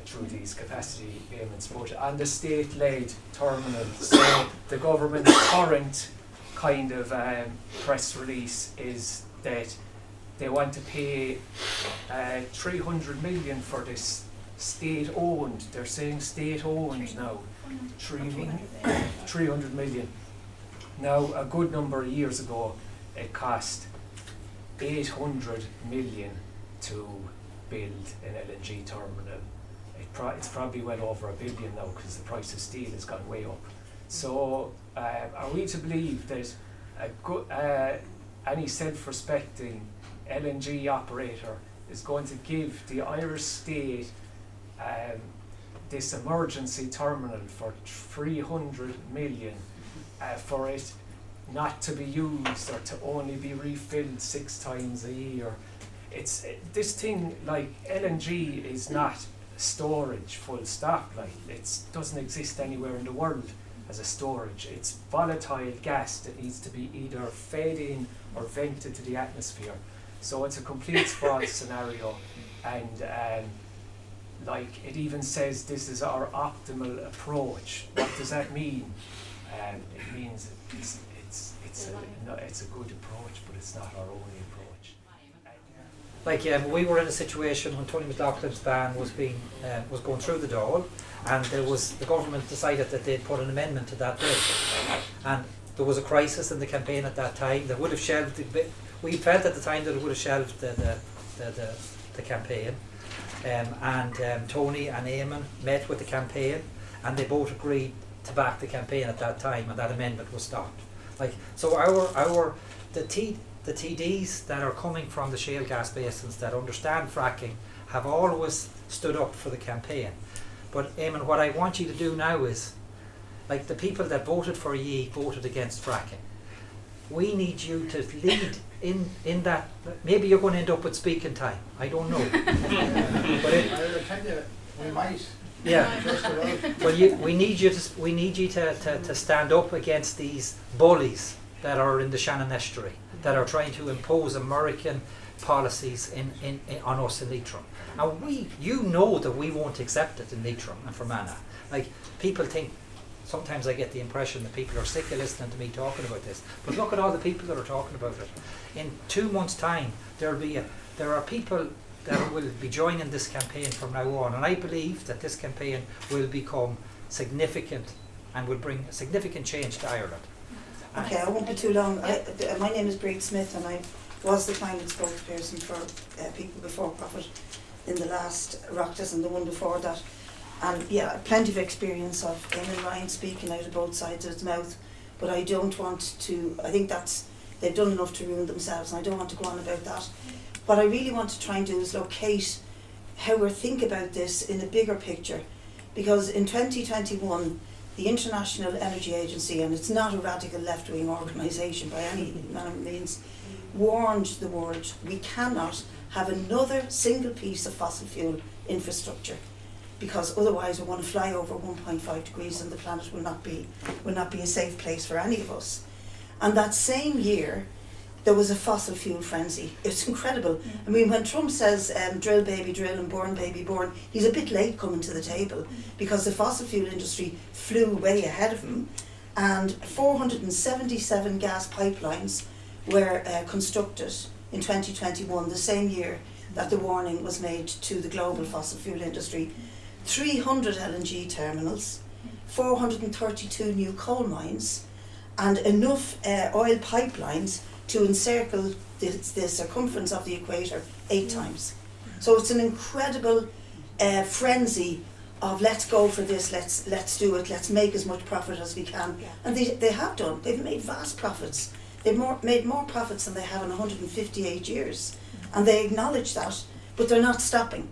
through these capacity payments. But on the state-led terminal, so the government's current kind of press release is that they want to pay 300 million for this state-owned, they're saying state-owned now, 300 million. Now, a good number of years ago, it cost 800 million to build an LNG terminal. It's probably well over $1 billion now because the price of steel has gone way up. So, are we to believe that any self-respecting LNG operator is going to give the Irish state this emergency terminal for 300 million for it not to be used or to only be refilled 6 times a year? this thing, like LNG is not storage full stop, like it doesn't exist anywhere in the world as a storage. It's volatile gas that needs to be either fed in or vented to the atmosphere. So it's a complete false scenario, and like it even says this is our optimal approach. What does that mean? It means it's a good approach, but it's not our only approach. Like we were in a situation when Tony McLaughlin's ban was going through the Dáil, and the government decided that they'd put an amendment to that bill, and there was a crisis in the campaign at that time that would have shelved we felt at the time that it would have shelved the campaign, and Tony and Eamon met with the campaign, and they both agreed to back the campaign at that time, and that amendment was stopped. Like, so the TDs that are coming from the shale gas basins that understand fracking have always stood up for the campaign. But Eamon, what I want you to do now is, like, the people that voted for ye voted against fracking. We need you to lead in that. Maybe you're going to end up with speaking time. I don't know. But I'll tell you, we might. Yeah. Well, we need you to stand up against these bullies that are in the Shannon estuary, that are trying to impose American policies on us in Leitrim. And you know that we won't accept it in Leitrim and Fermanagh. Like, people think, sometimes I get the impression that people are sick of listening to me talking about this. But look at all the people that are talking about it. In 2 months' time, there are people that will be joining this campaign from now on, and I believe that this campaign will become significant and will bring a significant change to Ireland. Okay, I won't be too long. My name is Brigid Smith, and I was the climate spokesperson for People Before Profit in the last Rocktas and the one before that. And yeah, plenty of experience of Eamon Ryan speaking out of both sides of his mouth, but I don't want to, I think they've done enough to ruin themselves, and I don't want to go on about that. What I really want to try and do is locate how we think about this in a bigger picture, because in 2021 the International Energy Agency, and it's not a radical left-wing organisation by any manner of means, warned the world we cannot have another single piece of fossil fuel infrastructure, because otherwise we're going to fly over 1.5 degrees and the planet will not be a safe place for any of us. And that same year there was a fossil fuel frenzy. It's incredible. I mean, when Trump says drill baby drill and burn baby burn, he's a bit late coming to the table, because the fossil fuel industry flew way ahead of him, and 477 gas pipelines were constructed in 2021, the same year that the warning was made to the global fossil fuel industry. 300 LNG terminals, 432 new coal mines, and enough oil pipelines to encircle the circumference of the equator 8 times. So it's an incredible frenzy of let's go for this, let's do it, let's make as much profit as we can. And they have done. They've made vast profits. They've made more profits than they have in 158 years. And they acknowledge that, but they're not stopping.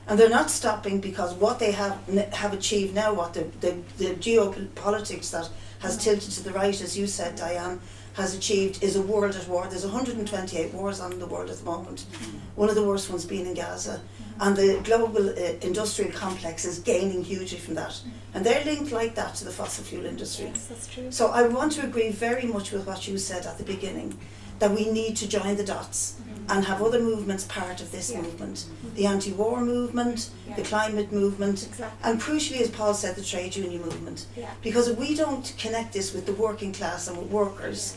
And they're not stopping because what they have achieved now, what the geopolitics that has tilted to the right, as you said, Diane, has achieved, is a world at war. There's 128 wars on in the world at the moment. One of the worst ones being in Gaza. And the global industrial complex is gaining hugely from that. And they're linked like that to the fossil fuel industry. Yes, that's true. So I want to agree very much with what you said at the beginning, that we need to join the dots and have other movements part of this movement. The anti-war movement, the climate movement, and crucially, as Paul said, the trade union movement. Because if we don't connect this with the working class and with workers,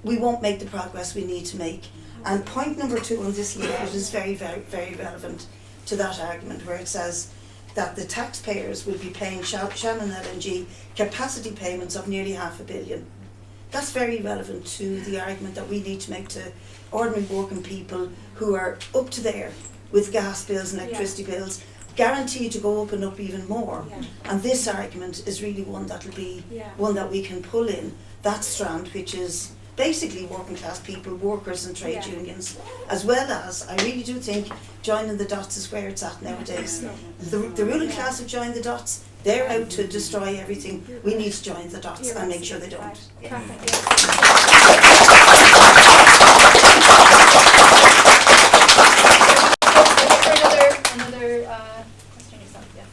we won't make the progress we need to make. And point number 2 on this leaflet is very, very, very relevant to that argument, where it says that the taxpayers will be paying Shannon LNG capacity payments of nearly $500 million. That's very relevant to the argument that we need to make to ordinary working people who are up to there with gas bills and electricity bills, guaranteed to go up and up even more. And this argument is really one that will be one that we can pull in, that strand, which is basically working class people, workers and trade unions, as well as, I really do think, joining the dots is where it's at nowadays. The ruling class have joined the dots. They're out to destroy everything. We need to join the dots and make sure they don't. Perfect.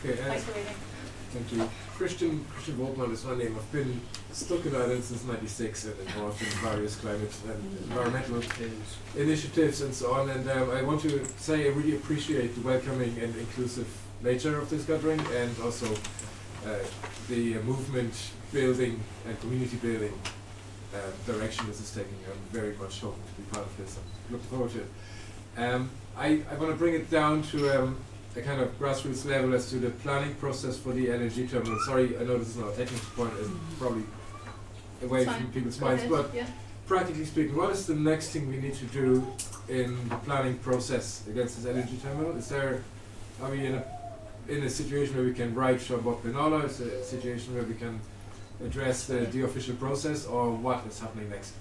Okay, Thanks for waiting. thank you. Christian Volkman is my name. I've been stuck in Ireland since '96 and involved in various climate and environmental initiatives and so on. And I want to say I really appreciate the welcoming and inclusive nature of this gathering, and also the movement building and community building direction this is taking. I'm very much hoping to be part of this. I'm looking forward to it. I want to bring it down to a kind of grassroots level as to the planning process for the LNG terminal. Sorry, I know this is not a technical point, it's probably away from people's minds, but practically speaking, what is the next thing we need to do in the planning process against this LNG terminal? Are we in a situation where we can write Sean Pinola? Is it a situation where we can address the official process, or what is happening next?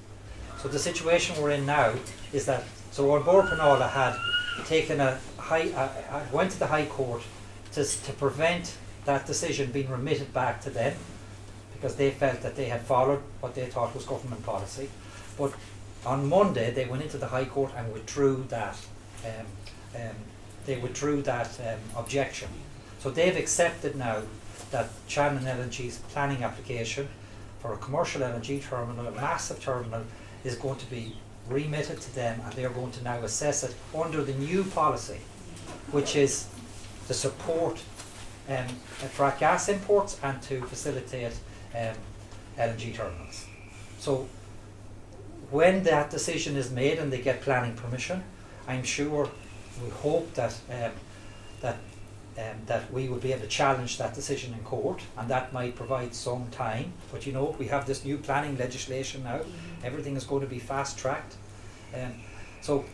So the situation we're in now is that, so on board Pinola had taken went to the High Court to prevent that decision being remitted back to them, because they felt that they had followed what they thought was government policy. But on Monday they went into the High Court and withdrew that objection. So they've accepted now that Shannon LNG's planning application for a commercial LNG terminal, a massive terminal, is going to be remitted to them, and they're going to now assess it under the new policy, which is to support frack gas imports and to facilitate LNG terminals. So when that decision is made and they get planning permission, I'm sure, we hope that that we will be able to challenge that decision in court, and that might provide some time. But you know, we have this new planning legislation now. Everything is going to be fast tracked. So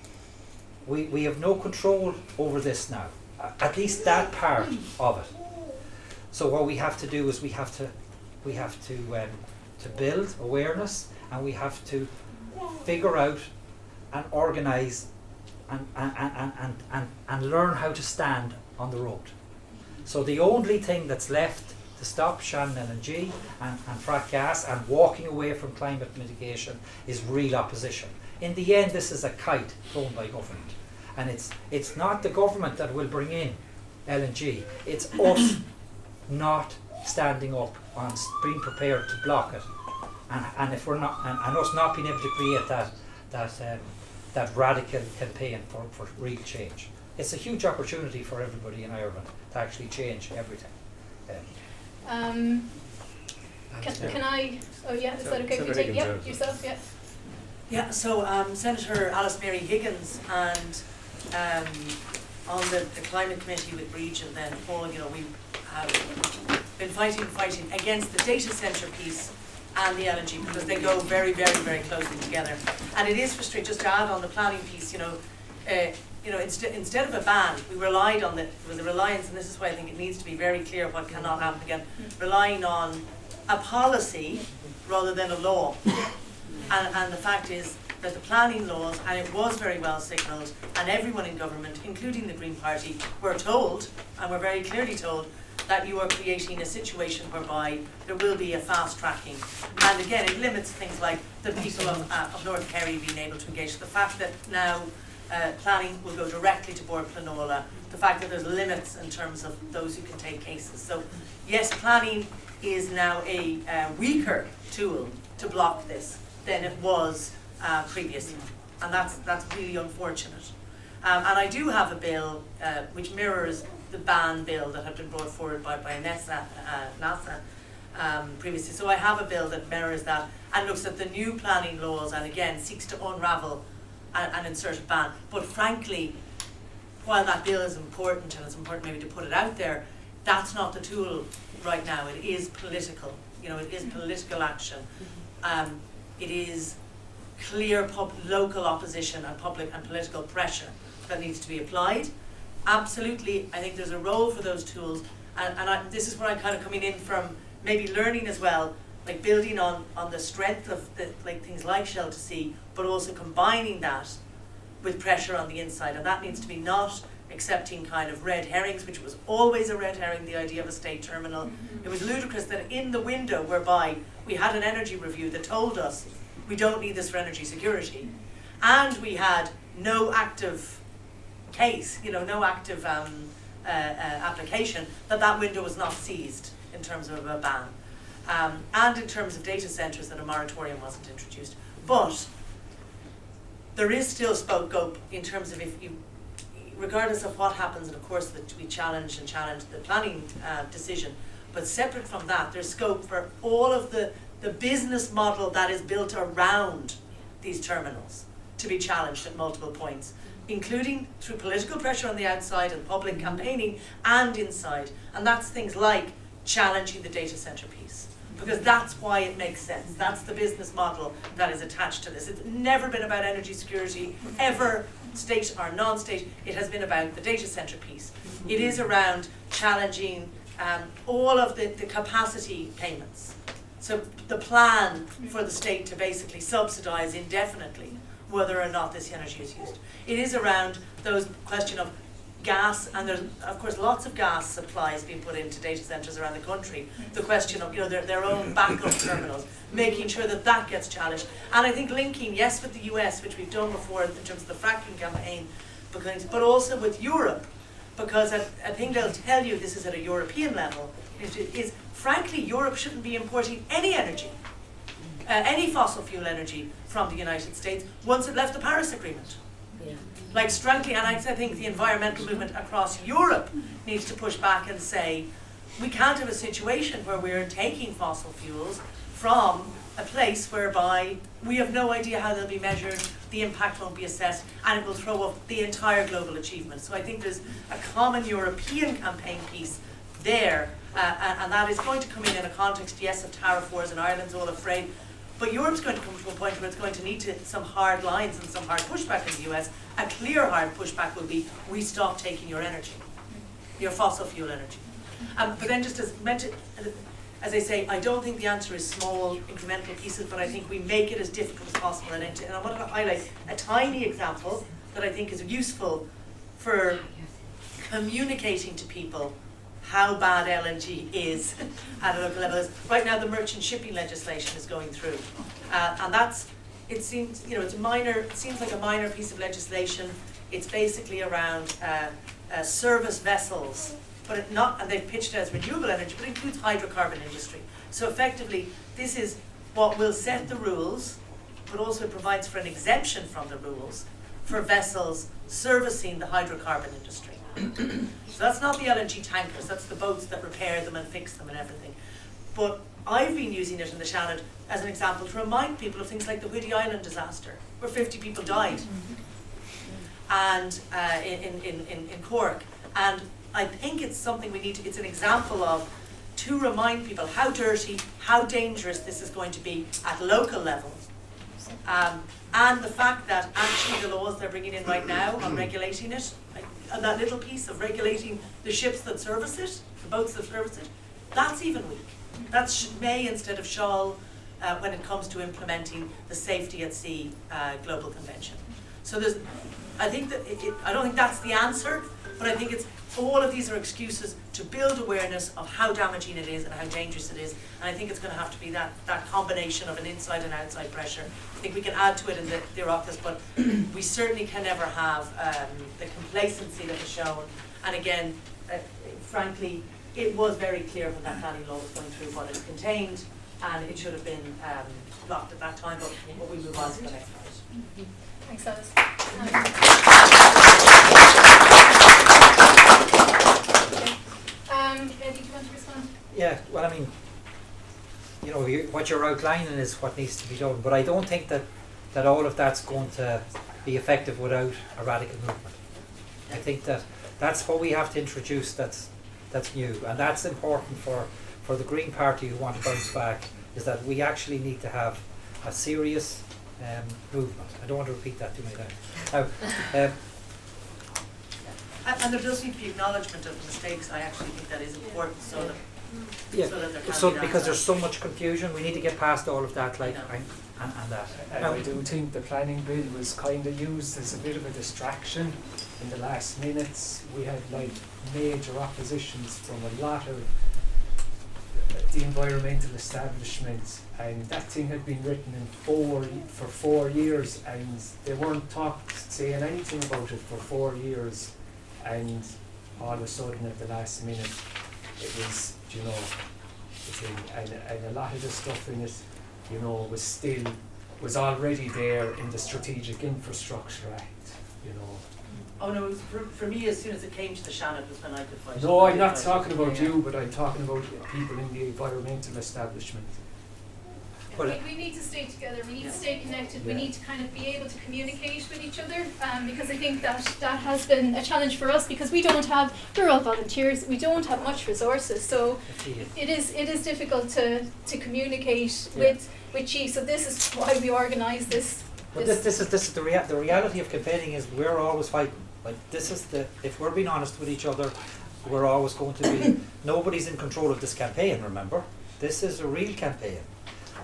we have no control over this now, at least that part of it. So what we have to do is we have to build awareness, and we have to figure out and organise and learn how to stand on the road. So the only thing that's left to stop Shannon LNG and frack gas and walking away from climate mitigation is real opposition. In the end, this is a kite thrown by government, and it's not the government that will bring in LNG. It's us not standing up and being prepared to block it, and if we're not, and us not being able to create that radical campaign for real change. It's a huge opportunity for everybody in Ireland to actually change everything. Can I? Oh yeah, is that okay? If you take yourself, yeah. Yeah. So Senator Alice Mary Higgins and on the climate committee with Region, then Paul, you know, we have been fighting against the data centre piece and the LNG, because they go very, very, very closely together. And it is frustrating. Just to add on the planning piece, instead of a ban, we relied on there was a reliance, and this is why I think it needs to be very clear what cannot happen again, relying on a policy rather than a law. And the fact is that the planning laws, and it was very well signalled, and everyone in government, including the Green Party, were told, and were very clearly told, that you are creating a situation whereby there will be a fast tracking. And again, it limits things like the people of North Kerry being able to engage. The fact that now planning will go directly to Bord Planola, the fact that there's limits in terms of those who can take cases. So yes, planning is now a weaker tool to block this than it was previously, and that's really unfortunate. And I do have a bill which mirrors the ban bill that had been brought forward by NASA previously. So I have a bill that mirrors that and looks at the new planning laws, and again seeks to unravel and insert a ban. But frankly, while that bill is important, and it's important maybe to put it out there, that's not the tool right now. It is political. You know, it is political action. It is clear local opposition and public and political pressure that needs to be applied. Absolutely, I think there's a role for those tools, and this is where I'm kind of coming in from, maybe learning as well, like building on the strength of things like Shell to Sea, but also combining that with pressure on the inside, and that needs to be not accepting kind of red herrings, which was always a red herring, the idea of a state terminal. Mm-hmm. It was ludicrous that in the window whereby we had an energy review that told us we don't need this for energy security, and we had no active case, no active application, that window was not seized in terms of a ban. And in terms of data centres, that a moratorium wasn't introduced. But there is still scope in terms of if you, regardless of what happens, and of course that we challenge the planning decision, but separate from that, there's scope for all of the business model that is built around these terminals to be challenged at multiple points, including through political pressure on the outside and public campaigning and inside. And that's things like challenging the data centre piece, because that's why it makes sense. That's the business model that is attached to this. It's never been about energy security, ever, state or non-state. It has been about the data centre piece. It is around challenging all of the capacity payments. So the plan for the state to basically subsidise indefinitely whether or not this energy is used. It is around those question of gas, and there's of course lots of gas supplies being put into data centres around the country. The question of their own backup terminals, making sure that gets challenged. And I think linking, yes, with the US, which we've done before in terms of the fracking campaign, but also with Europe, because I think they'll tell you this is at a European level, is frankly Europe shouldn't be importing any energy, any fossil fuel energy from the United States once it left the Paris Agreement. Yeah. Like strongly, and I think the environmental movement across Europe needs to push back and say, we can't have a situation where we're taking fossil fuels from a place whereby we have no idea how they'll be measured, the impact won't be assessed, and it will throw off the entire global achievement. So I think there's a common European campaign piece there, and that is going to come in a context, yes, of tariff wars, and Ireland's all afraid. But Europe's going to come to a point where it's going to need some hard lines and some hard pushback in the US. A clear hard pushback will be, we stop taking your energy, your fossil fuel energy. But then just as I say, I don't think the answer is small incremental pieces, but I think we make it as difficult as possible. And I wanted to highlight a tiny example that I think is useful for communicating to people how bad LNG is at a local level. Right now the merchant shipping legislation is going through. And it seems like a minor piece of legislation. It's basically around service vessels, but and they've pitched it as renewable energy, but it includes hydrocarbon industry. So effectively, this is what will set the rules, but also it provides for an exemption from the rules for vessels servicing the hydrocarbon industry. So that's not the LNG tankers, that's the boats that repair them and fix them and everything. But I've been using it in the Shannon as an example to remind people of things like the Whiddy Island disaster, where 50 people died, and in Cork. And I think it's something it's an example of, to remind people how dirty, how dangerous this is going to be at local level. And the fact that actually the laws they're bringing in right now on regulating it, and that little piece of regulating the ships that service it, the boats that service it, that's even weak. That's may instead of shall when it comes to implementing the Safety at Sea Global Convention. So I don't think that's the answer, but I think all of these are excuses to build awareness of how damaging it is and how dangerous it is. And I think it's going to have to be that combination of an inside and outside pressure. I think we can add to it in the Oireachtas, but we certainly can never have the complacency that was shown. And again, frankly, it was very clear when that planning law was going through what it contained, and it should have been blocked at that time, but we move on to the next part. Thanks, Alice. Eddie, do you want to respond? Yeah, well, I mean, what you're outlining is what needs to be done, but I don't think that all of that's going to be effective without a radical movement. I think that's what we have to introduce that's new, and that's important for the Green Party who want to bounce back, is that we actually need to have a serious movement. I don't want to repeat that too many times. Now, and there does need to be acknowledgement of mistakes. I actually think that is important, so that there can be because there's so much confusion, we need to get past all of that, and that. And I do think the planning bill was kind of used as a bit of a distraction in the last minutes. We had major oppositions from a lot of the environmental establishments, and that thing had been written for 4 years, and they weren't saying anything about it for 4 years. And all of a sudden at the last minute it was, you know, and a lot of the stuff in it, you know, was already there in the Strategic Infrastructure Act, you know. Oh no, it was for me, as soon as it came to the Shannon was when I could fight. No, I'm not talking about you, but I'm talking about people in the environmental establishment. We need to stay together, we need to stay connected, we need to kind of be able to communicate with each other, because I think that has been a challenge for us, because we're all volunteers, we don't have much resources, so it is difficult to communicate with chiefs, so this is why we organise this. But this is the reality of campaigning is we're always fighting. Like if we're being honest with each other, we're always going to be, nobody's in control of this campaign, remember? This is a real campaign.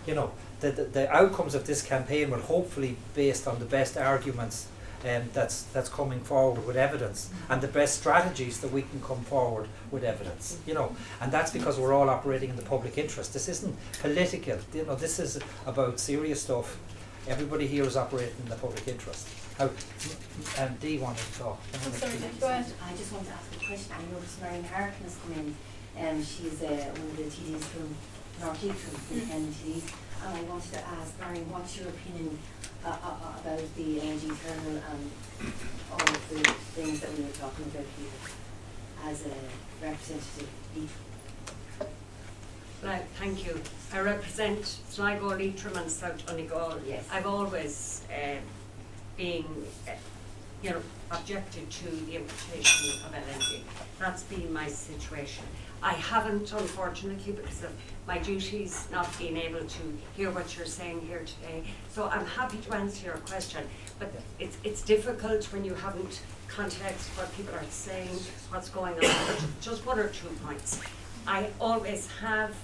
You know, the outcomes of this campaign will hopefully based on the best arguments that's coming forward with evidence, and the best strategies that we can come forward with evidence, you know, and that's because we're all operating in the public interest. This isn't political, you know, this is about serious stuff. Everybody here is operating in the public interest. And Dee wanted to talk. Go ahead. I just want to ask a question. I noticed Marion Harkin has come in, she's one of the TDs from North East, from independent TDs, and I wanted to ask Marion, what's your opinion about the LNG terminal and all of the things that we were talking about here as a representative leader? Right, thank you. I represent Sligo, Leitrim and South Donegal. Yes. I've always been, objected to the importation of LNG. That's been my situation. I haven't, unfortunately, because of my duties, not been able to hear what you're saying here today. So I'm happy to answer your question, but it's difficult when you haven't context what people are saying, what's going on. Just one or 2 points. I always have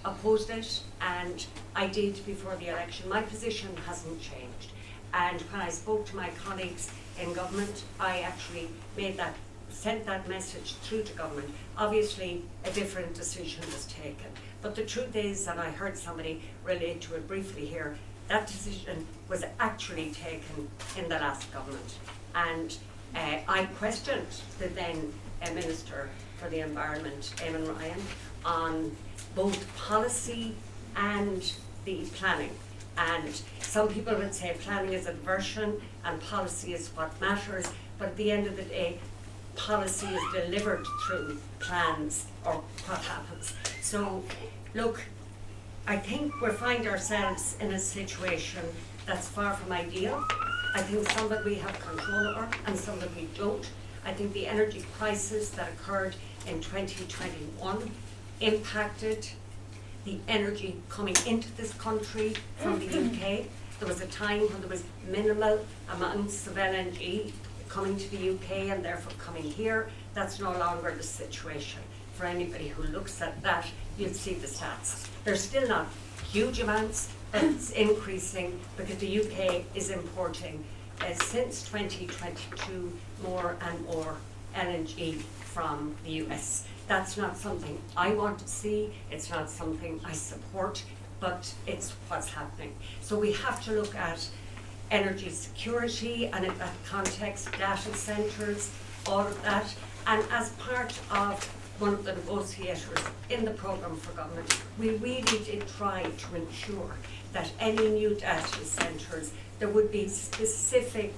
opposed it, and I did before the election. My position hasn't changed. And when I spoke to my colleagues in government, I actually sent that message through to government. Obviously, a different decision was taken. But the truth is, and I heard somebody relate to it briefly here, that decision was actually taken in the last government. And I questioned the then Minister for the Environment, Eamon Ryan, on both policy and the planning. And some people would say planning is a diversion and policy is what matters, but at the end of the day, policy is delivered through plans or what happens. So, look, I think we find ourselves in a situation that's far from ideal. I think some of it we have control over and some of it we don't. I think the energy crisis that occurred in 2021 impacted the energy coming into this country from the UK. There was a time when there was minimal amounts of LNG coming to the UK and therefore coming here. That's no longer the situation. For anybody who looks at that, you'll see the stats. There's still not huge amounts, but it's increasing because the UK is importing since 2022 more and more LNG from the US. That's not something I want to see, it's not something I support, but it's what's happening. So we have to look at energy security and in that context, data centres, all of that. And as part of one of the negotiators in the programme for government, we really did try to ensure that any new data centres, there would be specific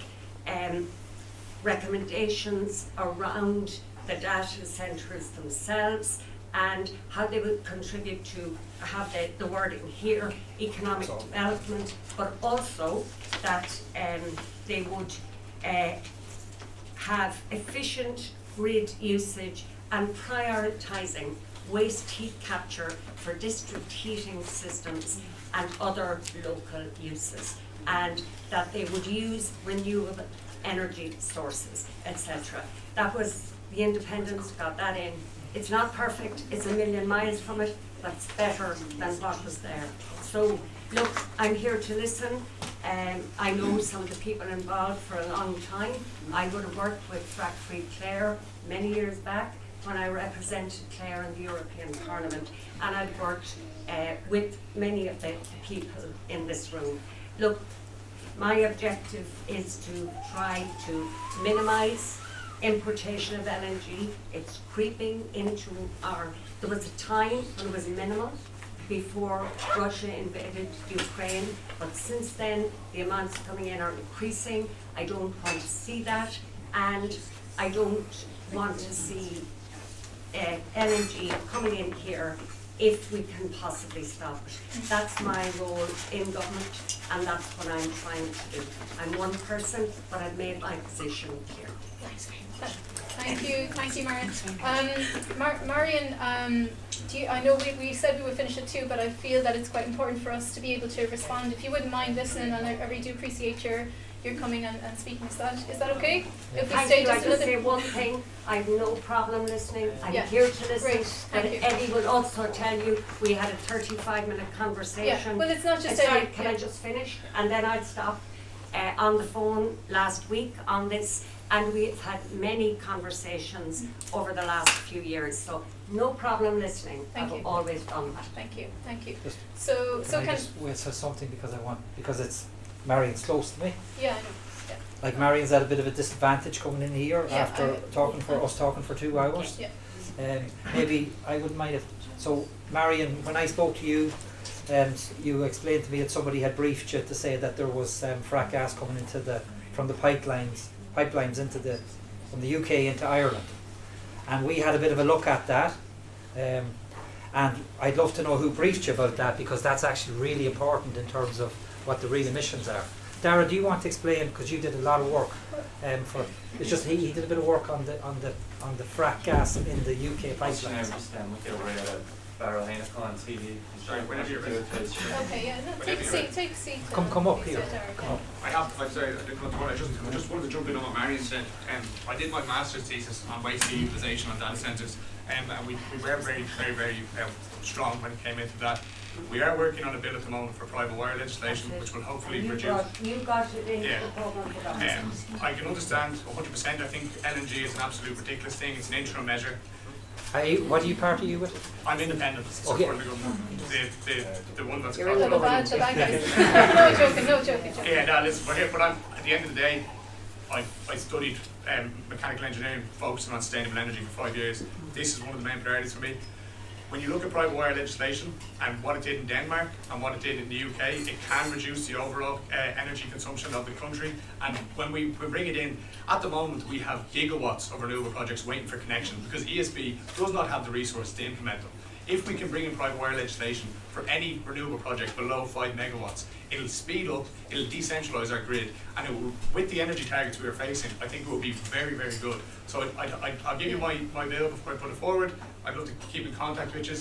recommendations around the data centres themselves and how they would contribute to have the wording here, economic development, but also that they would have efficient grid usage and prioritising waste heat capture for district heating systems and other local uses, and that they would use renewable energy sources, etc. That was the Independents got that in. It's not perfect, it's a million miles from it, but it's better than what was there. So look, I'm here to listen. I know some of the people involved for a long time. I would have worked with Frack Free Clare many years back when I represented Clare in the European Parliament, and I've worked with many of the people in this room. Look, my objective is to try to minimise importation of LNG. It's creeping into there was a time when it was minimal before Russia invaded Ukraine, but since then the amounts coming in are increasing. I don't want to see that, and I don't want to see LNG coming in here if we can possibly stop it. That's my role in government, and that's what I'm trying to do. I'm one person, but I've made my position clear. Thank you, Marion. Marion, I know we said we would finish at 2, but I feel that it's quite important for us to be able to respond. If you wouldn't mind listening, and I really do appreciate your coming and speaking. Is that okay? If we stay just I just say one thing. I have no problem listening. I'm here to listen. Great. But Eddie will also tell you we had a 35-minute conversation. Yeah. Well, it's not just Sorry, Eddie. can I just finish? And then I'd stop. On the phone last week on this, and we've had many conversations over the last few years. So no problem listening. I've always done that. Thank you. So can I just say something because it's Marion's close to me. Yeah, I know. Yeah. Like Marion's at a bit of a disadvantage coming in here after talking for 2 hours. Yeah. Maybe I wouldn't mind if. So Marion, when I spoke to you, you explained to me that somebody had briefed you to say that there was frack gas coming from the pipelines from the UK into Ireland, and we had a bit of a look at that, and I'd love to know who briefed you about that, because that's actually really important in terms of what the real emissions are. Dara, do you want to explain, because you did a lot of work it's just he did a bit of work on the frack gas in the UK pipelines. Sorry, whenever you're ready. Okay, yeah, no, take a seat. Come up here. Come up. I'm sorry, I just wanted to jump in on what Marion said. I did my master's thesis on waste utilisation on data centres, and we were very strong when it came into that. We are working on a bill at the moment for private wire legislation, which will hopefully reduce. You got it into the programme for that. I can understand 100%. I think LNG is an absolute ridiculous thing. It's an interim measure. What party are you with? I'm independent. Okay. The one that's You're in the bad guys. No joking. Yeah, no, listen, but at the end of the day, I studied mechanical engineering, focusing on sustainable energy for 5 years. This is one of the main priorities for me. When you look at private wire legislation and what it did in Denmark and what it did in the UK, it can reduce the overall energy consumption of the country. And when we bring it in, at the moment we have gigawatts of renewable projects waiting for connection because ESB does not have the resource to implement them. If we can bring in private wire legislation for any renewable project below 5 megawatts, it'll speed up, it'll decentralise our grid, and it will, with the energy targets we are facing, I think it will be very, very good. So I'll give you my bill before I put it forward. I'd love to keep in contact with you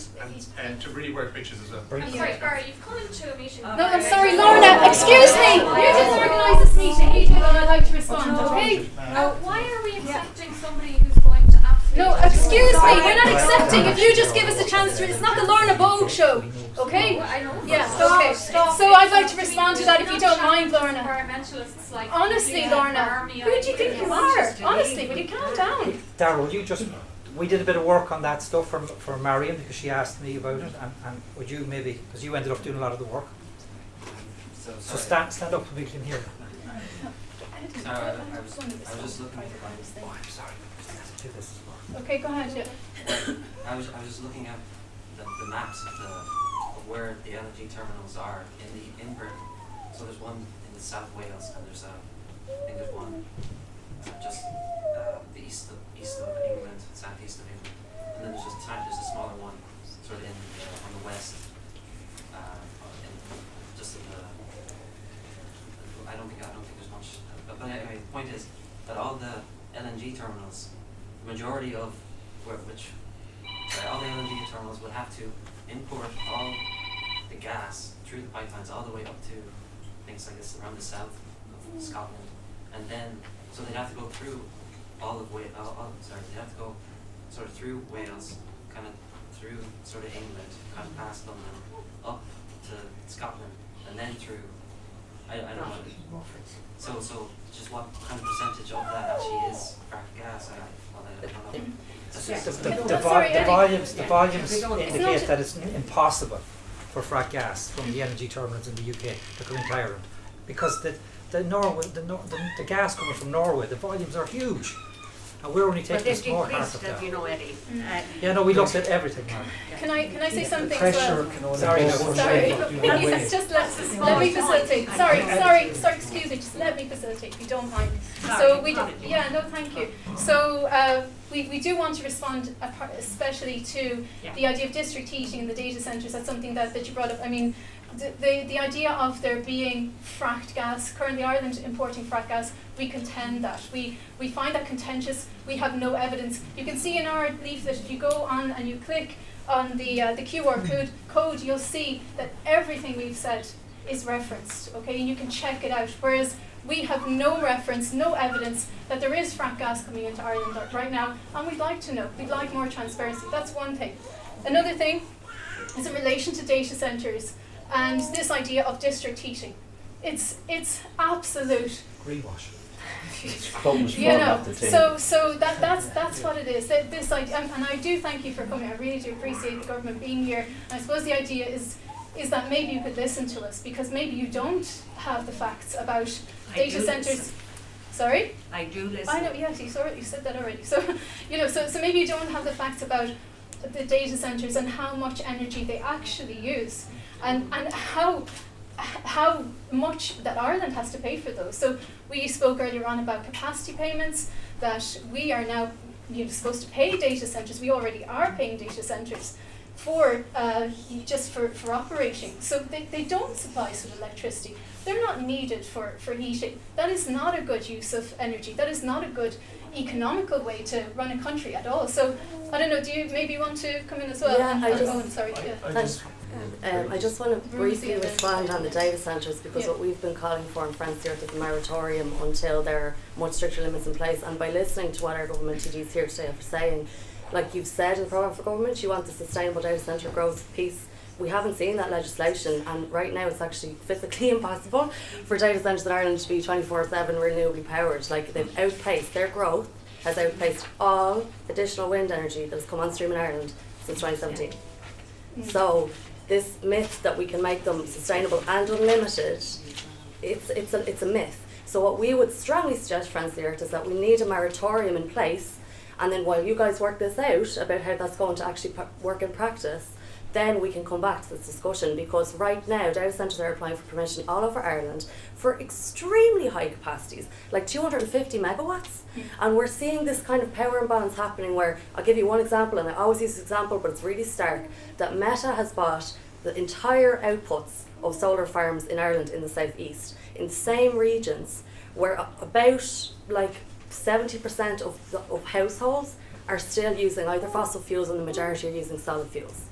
and to really work with you as well. I'm sorry, Barry, you've come into a meeting. No, I'm sorry, Lorna, excuse me! You didn't organise this meeting, you did, and I'd like to respond, okay? Why are we accepting somebody who's going to absolutely... No, excuse me, we're not accepting. If you just give us a chance to... It's not the Lorna Bogue show, okay? I know. Yeah, okay. So I'd like to respond to that if you don't mind, Lorna. Environmentalists like... Honestly, Lorna, who do you think you are? Honestly, will you calm down? Darryl, we did a bit of work on that stuff for Marion because she asked me about it, and would you maybe, because you ended up doing a lot of the work. So stand up so we can hear. I was just looking at I'm sorry. Do this. Okay, go ahead. Yeah. I was just looking at the maps of where the LNG terminals are in Britain. So there's one in the South Wales, and there's I think there's one just the east of England, southeast of England, and then there's a smaller one sort of on the west, I don't think there's much. But anyway, the point is that all the LNG terminals, the majority of all the LNG terminals would have to import all the gas through the pipelines all the way up to things like this around the south of Scotland, and then so they'd have to go through they'd have to go sort of through Wales, kind of through sort of England, kind of past London, up to Scotland, and then through. I don't know. So just what kind of percentage of that actually is fracked gas? I don't know. The volumes indicate that it's impossible for fracked gas from the energy terminals in the UK to come into Ireland, because the gas coming from Norway, the volumes are huge, And we're only But taking a they've small part decreased of it, that. you know, Eddie. Yeah, no, we looked at everything, Mark. Can I say something as Pressure well? can only Sorry, go no, one Sorry, way. please, just let me facilitate. Sorry, excuse me, just let me facilitate if you don't mind. So we do, yeah, no, thank you. So we do want to respond especially to the idea of district heating in the data centres. That's something that you brought up. I mean, the idea of there being fracked gas, currently Ireland importing fracked gas, we contend that. We find that contentious. We have no evidence. You can see in our leaflet, if you go on and you click on the QR code, you'll see that everything we've said is referenced, okay, and you can check it out. Whereas we have no reference, no evidence that there is fracked gas coming into Ireland right now, and we'd like to know. We'd like more transparency. That's one thing. Another thing is in relation to data centres and this idea of district heating. It's absolute greenwash. So that's what it is. This idea, and I do thank you for coming. I really do appreciate the government being here. And I suppose the idea is that maybe you could listen to us, because maybe you don't have the facts about data centres. Sorry? I do listen. I know, yes, you said that already. So, so maybe you don't have the facts about the data centres and how much energy they actually use, and how much that Ireland has to pay for those. So we spoke earlier on about capacity payments, that we are now supposed to pay data centres. We already are paying data centres for just for operating. So they don't supply us with electricity. They're not needed for heating. That is not a good use of energy. That is not a good economical way to run a country at all. So I don't know, do you maybe want to come in as well? Yeah, I just want to briefly respond on the data centres, because what we've been calling for in France here is a moratorium until there are much stricter limits in place. And by listening to what our government TDs here today are saying, like you've said in the programme for government, you want the sustainable data centre growth piece. We haven't seen that legislation, and right now it's actually physically impossible for data centres in Ireland to be 24/7 renewably powered. Like, they've outpaced, their growth has outpaced all additional wind energy that has come on stream in Ireland since 2017. So this myth that we can make them sustainable and unlimited, it's a myth. So what we would strongly suggest, France the Earth, is that we need a moratorium in place, and then while you guys work this out about how that's going to actually work in practice, then we can come back to this discussion, because right now data centres are applying for permission all over Ireland for extremely high capacities, like 250 megawatts, and we're seeing this kind of power imbalance happening where, I'll give you one example, and I always use this example but it's really stark, that Meta has bought the entire outputs of solar farms in Ireland in the southeast, in the same regions where about like 70% of households are still using either fossil fuels and the majority are using solid fuels.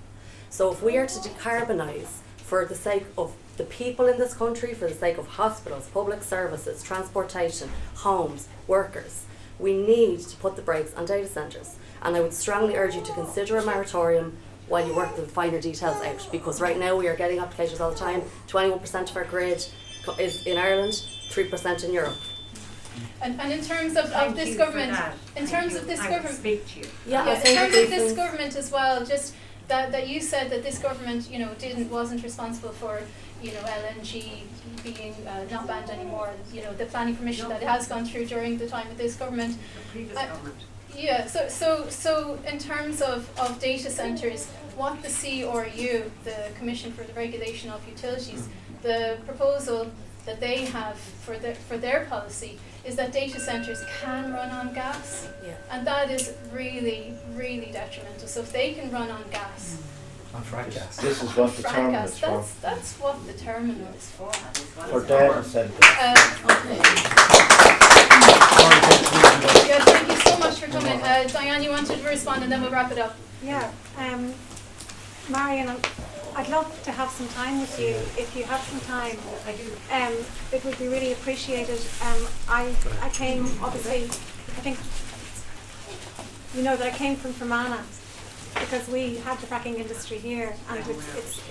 So if we are to decarbonise for the sake of the people in this country, for the sake of hospitals, public services, transportation, homes, workers, we need to put the brakes on data centres. And I would strongly urge you to consider a moratorium while you work the finer details out, because right now we are getting applications all the time. 21% of our grid is in Ireland, 3% in Europe. And in terms of this government, in terms of this government as well, just that you said that this government, wasn't responsible for, LNG being not banned anymore. The planning permission that it has gone through during the time of this government. The previous government. Yeah. So in terms of data centres, what the CRU, the Commission for the Regulation of Utilities, the proposal that they have for their policy is that data centres can run on gas, and that is really, really detrimental. So if they can run on gas, on fracked gas, this is what the terminal is for. That's what the terminal is for. For data centres. Thank you so much for coming. Diane, you wanted to respond, and then we'll wrap it up. Yeah, Marion, I'd love to have some time with you. If you have some time, I do. It would be really appreciated. I came, obviously, I think you know that I came from Fermanagh because we had the fracking industry here, and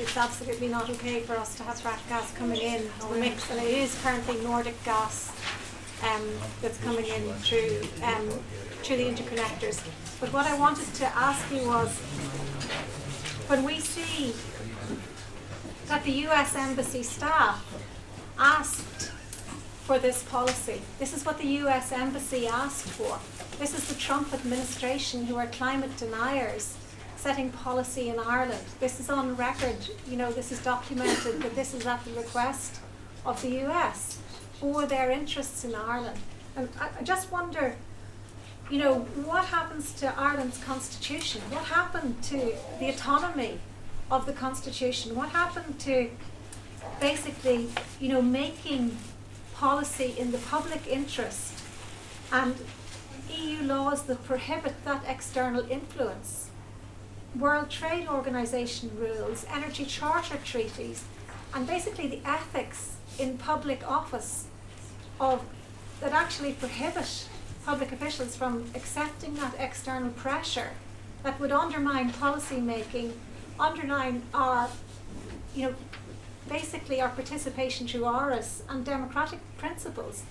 it's absolutely not okay for us to have fracked gas coming in the mix, and it is currently Nordic gas that's coming in through the interconnectors. But what I wanted to ask you was, when we see that the US Embassy staff asked for this policy. This is what the US Embassy asked for. This is the Trump administration, who are climate deniers, setting policy in Ireland. This is on record, this is documented that this is at the request of the US for their interests in Ireland. And I just wonder, what happens to Ireland's constitution? What happened to the autonomy of the constitution? What happened to basically, making policy in the public interest and EU laws that prohibit that external influence? World Trade Organization rules, energy charter treaties, and basically the ethics in public office that actually prohibit public officials from accepting that external pressure that would undermine policy making, undermine our, basically our participation through ARIS and democratic principles.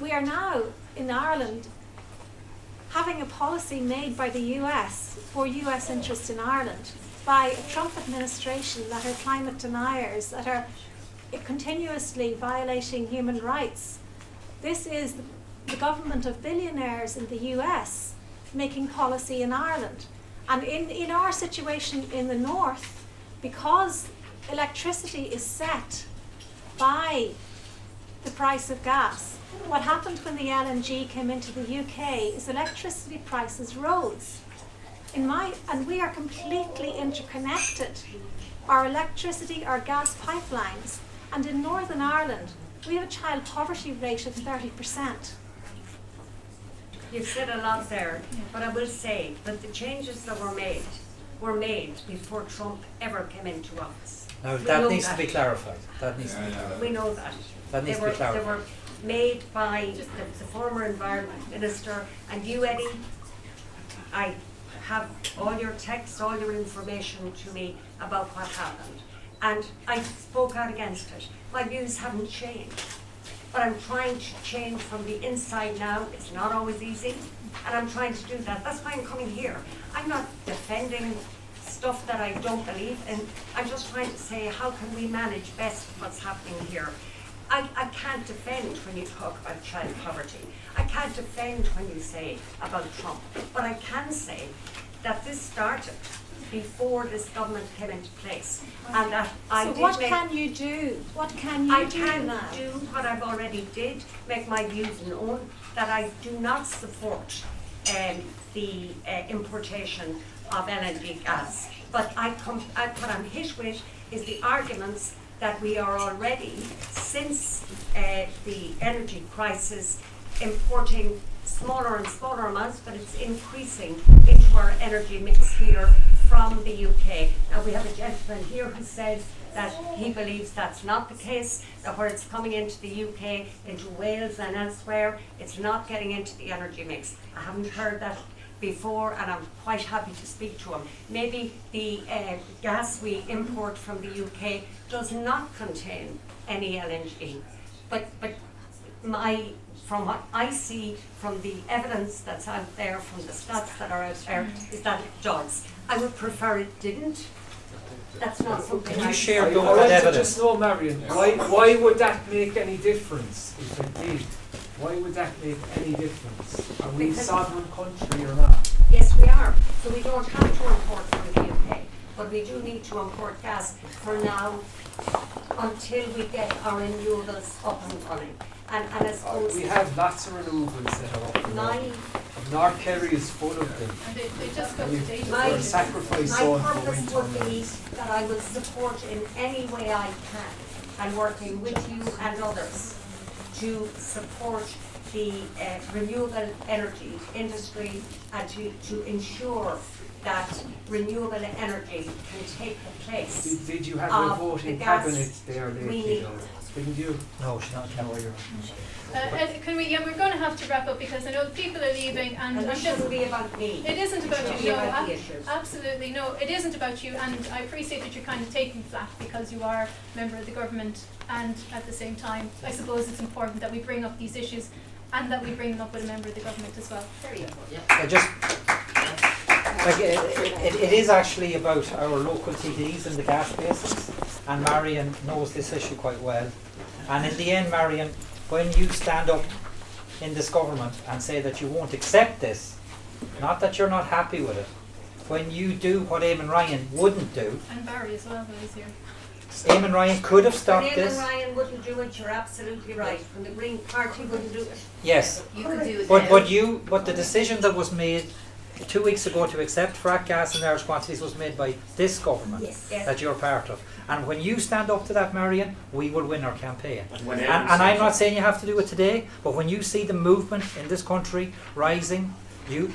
We are now in Ireland having a policy made by the US for US interests in Ireland by a Trump administration that are climate deniers, that are continuously violating human rights. This is the government of billionaires in the US making policy in Ireland. And in our situation in the north, because electricity is set by the price of gas, what happened when the LNG came into the UK is electricity prices rose. And we are completely interconnected. Our electricity, our gas pipelines, and in Northern Ireland, we have a child poverty rate of 30%. You've said a lot there, but I will say that the changes that were made before Trump ever came into office. Now that needs to be clarified. That needs to be clarified. We know that. That needs to be clarified. They were made by the former Environment Minister, and you, Eddie, I have all your texts, all your information to me about what happened. And I spoke out against it. My views haven't changed. But I'm trying to change from the inside now. It's not always easy. And I'm trying to do that. That's why I'm coming here. I'm not defending stuff that I don't believe in. I'm just trying to say, how can we manage best what's happening here? I can't defend when you talk about child poverty. I can't defend when you say about Trump. But I can say that this started before this government came into place. And that So what can you do? What can you do now? I can do what I've already did, make my views known, that I do not support the importation of LNG gas. But what I'm hit with is the arguments that we are already, since the energy crisis, importing smaller and smaller amounts, but it's increasing into our energy mix here from the UK. Now we have a gentleman here who says that he believes that's not the case, that where it's coming into the UK, into Wales and elsewhere, it's not getting into the energy mix. I haven't heard that before, and I'm quite happy to speak to him. Maybe the gas we import from the UK does not contain any LNG, but from what I see from the evidence that's out there, from the stats that are out there, is that it does. I would prefer it didn't. That's not something Can you I share do. that evidence? Just know, Marion, why would that make any difference if it did? Why would that make any difference? Are we a sovereign country or not? Yes, we are. So we don't have to import from the UK, but we do need to import gas for now until we get our renewables up and running. And I suppose we have lots of renewables that are up and running. North Kerry is full of them. And they just go to data. My sacrifice all for purpose wind would be that I will support in any way I can, and working with you and others to support the renewable energy industry and to ensure that renewable energy can take the place. Did you have your vote in cabinet there lately? Didn't you? No, she's not a lawyer. Can we? Yeah, we're going to have to wrap up because I know people are leaving, and it shouldn't be about me. It isn't about It should you. be No, about the issues. absolutely no. It isn't about you, and I appreciate that you're kind of taking flack because you are a member of the government, and at the same time, I suppose it's important that we bring up these issues, and that we bring them up with a member of the government as well. Very important. It is actually about our local TDs and the gas basins, and Marion knows this issue quite well. And in the end, Marion, when you stand up in this government and say that you won't accept this, not that you're not happy with it, when you do what Eamon Ryan wouldn't do, And Barry as well, when he's here. Eamon Ryan could have stopped When this. Eamon Ryan wouldn't do it, you're absolutely right. When the Green Party wouldn't do it. Yes, You could do it. but the decision that was made 2 weeks ago to accept frack gas in large quantities was made by this government Yes. that you're part of. And when you stand up to that, Marion, we will win our campaign. When And I'm not saying you have to do it today, but when you see the movement in this country rising,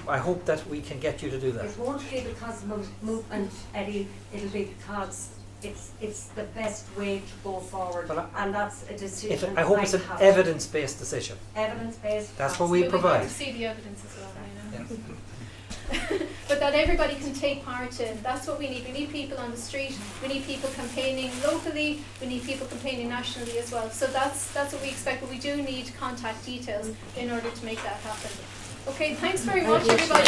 I hope that we can get you to do that. It won't be because of movement, Eddie. It'll be because it's the best way to go forward, and that's a decision. I hope it's an evidence-based decision. Evidence-based. That's what we But provide. We'd like to see the evidence as well, you know. But that everybody can take part in. That's what we need. We need people on the street. We need people campaigning locally. We need people campaigning nationally as well. So that's what we expect. But we do need contact details in order to make that happen. Okay, thanks very much, everybody.